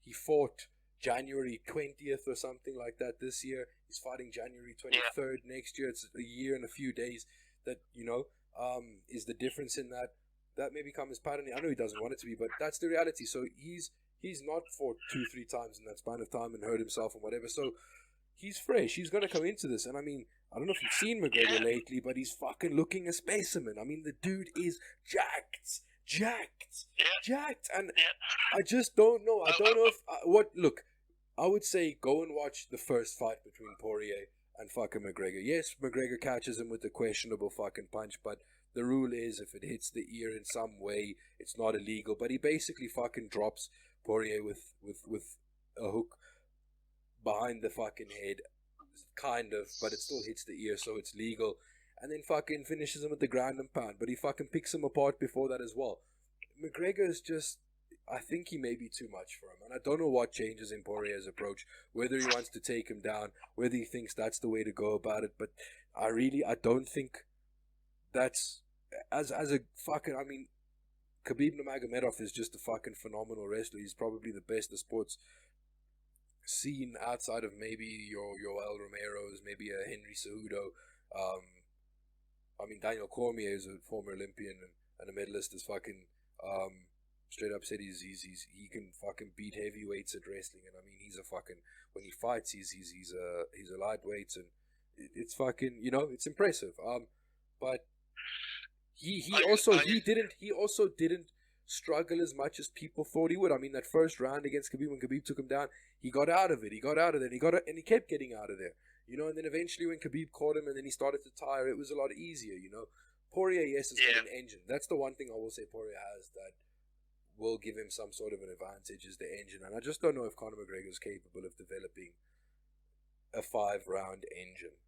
he fought January 20th or something like that this year. He's fighting January 23rd next year. It's a year and a few days that, is the difference in that. That may become his pattern. I know he doesn't want it to be, but that's the reality. So he's not fought 2-3 times in that span of time and hurt himself and whatever. So he's fresh. He's going to come into this. And I mean, I don't know if you've seen McGregor lately, but he's fucking looking a specimen. I mean, the dude is jacked. And I just don't know. I don't know if... Look, I would say go and watch the first fight between Poirier and fucking McGregor. Yes, McGregor catches him with the questionable fucking punch, but the rule is if it hits the ear in some way, it's not illegal. But he basically fucking drops Poirier with a hook behind the fucking head, kind of, but it still hits the ear, so it's legal. And then fucking finishes him with the ground and pound, but he fucking picks him apart before that as well. McGregor's just, I think he may be too much for him, and I don't know what changes in Poirier's approach, whether he wants to take him down, whether he thinks that's the way to go about it, but I don't think that's, as a fucking, I mean, Khabib Nurmagomedov is just a fucking phenomenal wrestler. He's probably the best the sport's seen outside of maybe your Yoel Romero's, maybe a Henry Cejudo. I mean, Daniel Cormier is a former Olympian and a medalist. Is fucking straight up said he can fucking beat heavyweights at wrestling, and I mean he's a fucking, when he fights he's a lightweight, and it's fucking, it's impressive. But he also didn't struggle as much as people thought he would. I mean, that first round against Khabib, when Khabib took him down, he got out of it. And he kept getting out of there. And then eventually when Khabib caught him and then he started to tire, it was a lot easier, Poirier, yes, has got an engine. That's the one thing I will say Poirier has that will give him some sort of an advantage, is the engine. And I just don't know if Conor McGregor is capable of developing a 5-round engine,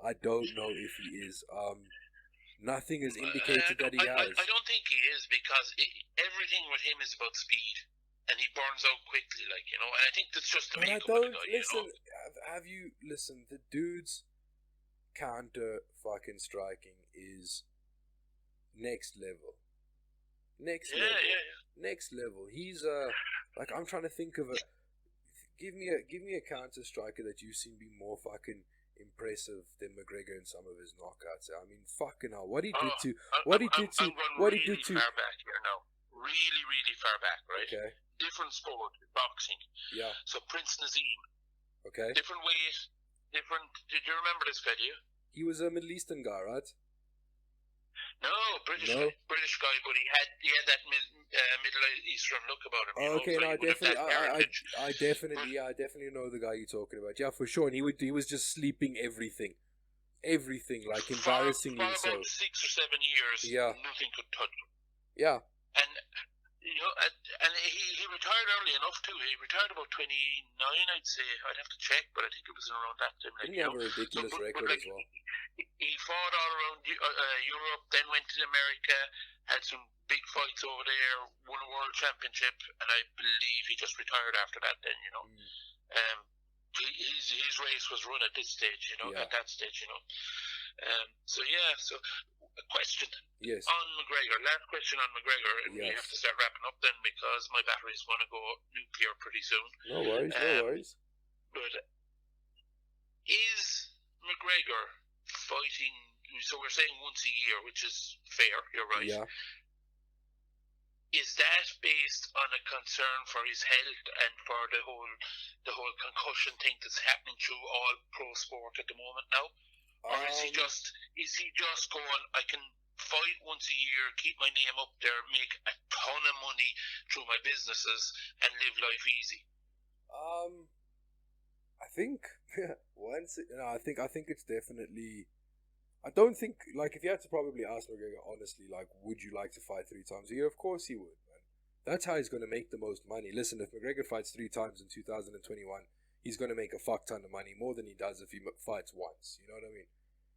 I don't know if he is. Nothing has indicated that he has. I don't think he is, because everything with him is about speed, and he burns out quickly, and I think that's just the makeup of the guy. Listen, have you listen? The dude's counter fucking striking is next level. Next level. He's I'm trying to think of a. Give me a counter striker that you've seen be more fucking impressive than McGregor in some of his knockouts. I mean, fucking hell, what he did to far back here now. Really, really far back, right? Okay. Different sport, boxing. Yeah. So Prince Nazim. Okay. Different weight, different. Did you remember this guy? Do you? He was a Middle Eastern guy, right? No? British guy, but he had that Middle Eastern look about him. Oh, okay, so no, I he would have definitely, that heritage. I definitely know the guy you're talking about. Yeah, for sure. And he was just sleeping everything, like embarrassingly for so. about 6 or 7 years, Yeah, nothing could touch him. yeah. And and he retired early enough too. He retired about 29, I'd say. I'd have to check, but I think it was around that time. Didn't he have a ridiculous record as well? He fought all around Europe, then went to America, had some big fights over there, won a world championship, and I believe he just retired after that. Then his race was run at this stage. At that stage. So a question. Yes. On McGregor, last question on McGregor, and we have to start wrapping up then because my battery's going to go nuclear pretty soon. No worries, no worries. But is McGregor fighting? So we're saying once a year, which is fair. You're right. Yeah. Is that based on a concern for his health and for the whole concussion thing that's happening through all pro sport at the moment now? Or is he just going, I can fight once a year, keep my name up there, make a ton of money through my businesses and live life easy? I think I think it's definitely. I don't think, like, if you had to probably ask McGregor honestly, like, would you like to fight 3 times a year? Of course he would, man. That's how he's going to make the most money. Listen, if McGregor fights 3 times in 2021, he's going to make a fuck ton of money, more than he does if he fights once. You know what I mean?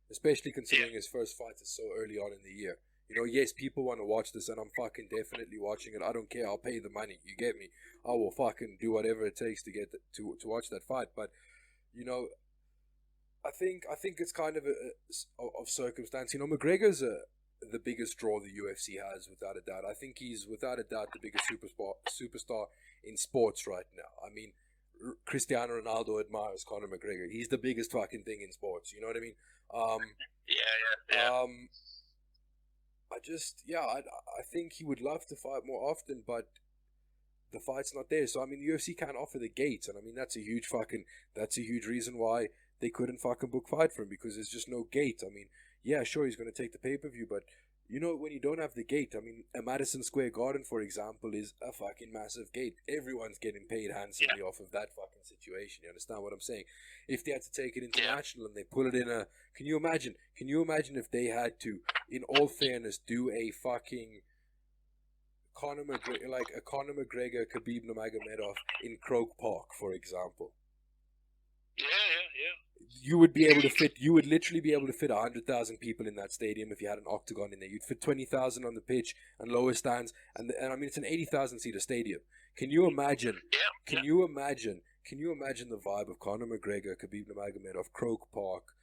Especially considering his first fight is so early on in the year. Yes, people want to watch this, and I'm fucking definitely watching it. I don't care. I'll pay the money. You get me? I will fucking do whatever it takes to get to watch that fight. But I think it's kind of of circumstance. McGregor's the biggest draw the UFC has, without a doubt. I think he's without a doubt the biggest superstar in sports right now. I mean, Cristiano Ronaldo admires Conor McGregor. He's the biggest fucking thing in sports. You know what I mean? I think he would love to fight more often, but the fight's not there. So I mean, the UFC can't offer the gate, and I mean that's a huge reason why they couldn't fucking book fight for him, because there's just no gate. I mean, yeah, sure, he's going to take the pay-per-view, but when you don't have the gate, I mean, a Madison Square Garden, for example, is a fucking massive gate. Everyone's getting paid handsomely off of that fucking situation. You understand what I'm saying? If they had to take it international and they put it in can you imagine if they had to, in all fairness, do a fucking Conor McGregor Khabib Nurmagomedov in Croke Park, for example? Yeah. You would literally be able to fit 100,000 people in that stadium if you had an octagon in there. You'd fit 20,000 on the pitch and lower stands, and I mean it's an 80,000 seater stadium. Can you imagine? Can you imagine the vibe of Conor McGregor, Khabib Nurmagomedov, Croke Park,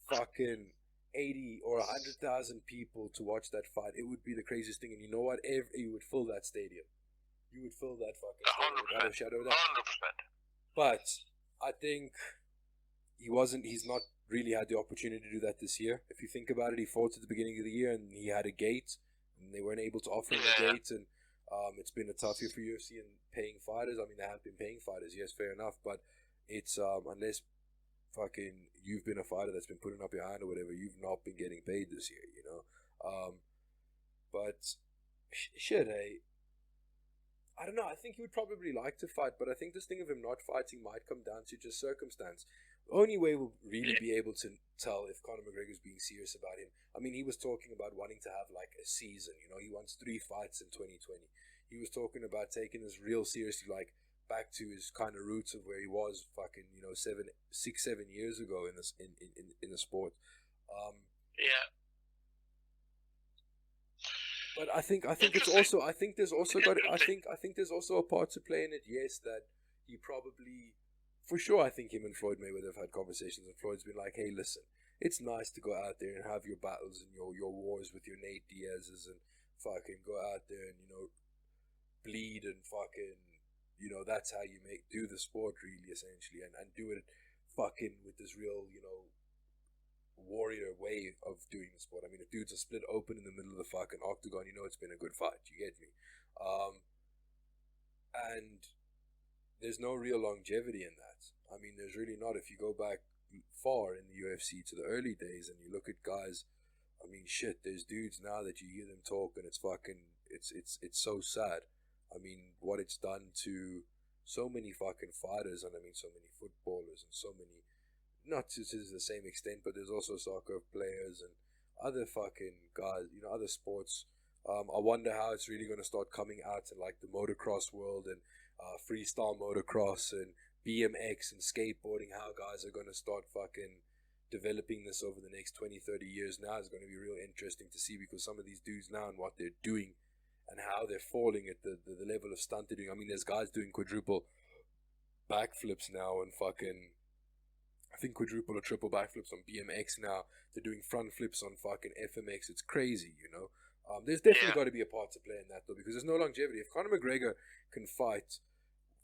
fucking 80 or 100,000 people to watch that fight? It would be the craziest thing, and you know what? You would fill that stadium. You would fill that fucking stadium without a shadow of a doubt. 100%. But I think he's not really had the opportunity to do that this year. If you think about it, he fought at the beginning of the year and he had a gate, and they weren't able to offer him a gate, and it's been a tough year for UFC and paying fighters. I mean, they have been paying fighters, yes, fair enough, but it's unless fucking you've been a fighter that's been putting up your hand or whatever, you've not been getting paid this year, but shit, hey, I don't know. I think he would probably like to fight, but I think this thing of him not fighting might come down to just circumstance. The only way we'll really be able to tell if Conor McGregor's being serious about him, I mean, he was talking about wanting to have like a season. He wants 3 fights in 2020. He was talking about taking this real seriously, like back to his kind of roots of where he was fucking 7 years ago in the sport. But I think it's also there's also a part to play in it. Yes, that he probably, for sure, I think him and Floyd Mayweather have had conversations, and Floyd's been like, "Hey, listen, it's nice to go out there and have your battles and your wars with your Nate Diaz's and fucking go out there and bleed and fucking that's how you do the sport really, essentially, and do it fucking with this real warrior way of doing the sport. I mean, if dudes are split open in the middle of the fucking octagon, it's been a good fight. You get me? And there's no real longevity in that. I mean, there's really not. If you go back far in the UFC to the early days and you look at guys, I mean, shit, there's dudes now that you hear them talk and it's fucking, it's so sad. I mean, what it's done to so many fucking fighters, and I mean so many footballers and so many, not to the same extent, but there's also soccer players and other fucking guys, other sports. I wonder how it's really going to start coming out in like the motocross world and freestyle motocross and BMX and skateboarding, how guys are going to start fucking developing this over the next 20, 30 years now is going to be real interesting to see, because some of these dudes now and what they're doing and how they're falling at the level of stunt they're doing. I mean, there's guys doing quadruple backflips now and fucking, I think quadruple or triple backflips on BMX now. They're doing front flips on fucking FMX. It's crazy, There's definitely got to be a part to play in that, though, because there's no longevity. If Conor McGregor can fight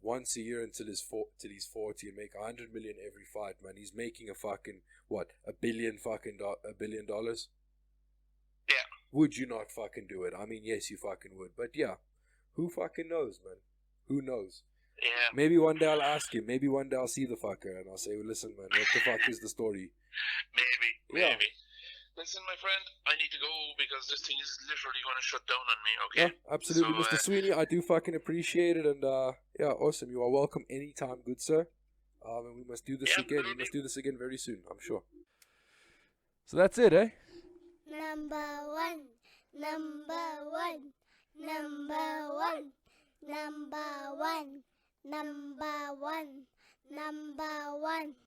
once a year until he's 40 and make 100 million every fight, man, he's making a fucking, what, $1 billion? Yeah. Would you not fucking do it? I mean, yes, you fucking would. But yeah, who fucking knows, man? Who knows? Yeah. Maybe one day I'll ask him. Maybe one day I'll see the fucker and I'll say, well, listen, man, what the fuck is the story? Maybe. Yeah. Listen, my friend, I need to go because this thing is literally going to shut down on me, okay? Yeah, absolutely, So, Mr. Sweeney. I do fucking appreciate it. And yeah, awesome. You are welcome anytime, good sir. And we must do this again. Absolutely. We must do this again very soon, I'm sure. So that's it, eh? Number one, number one, number one, number one, number one, number one.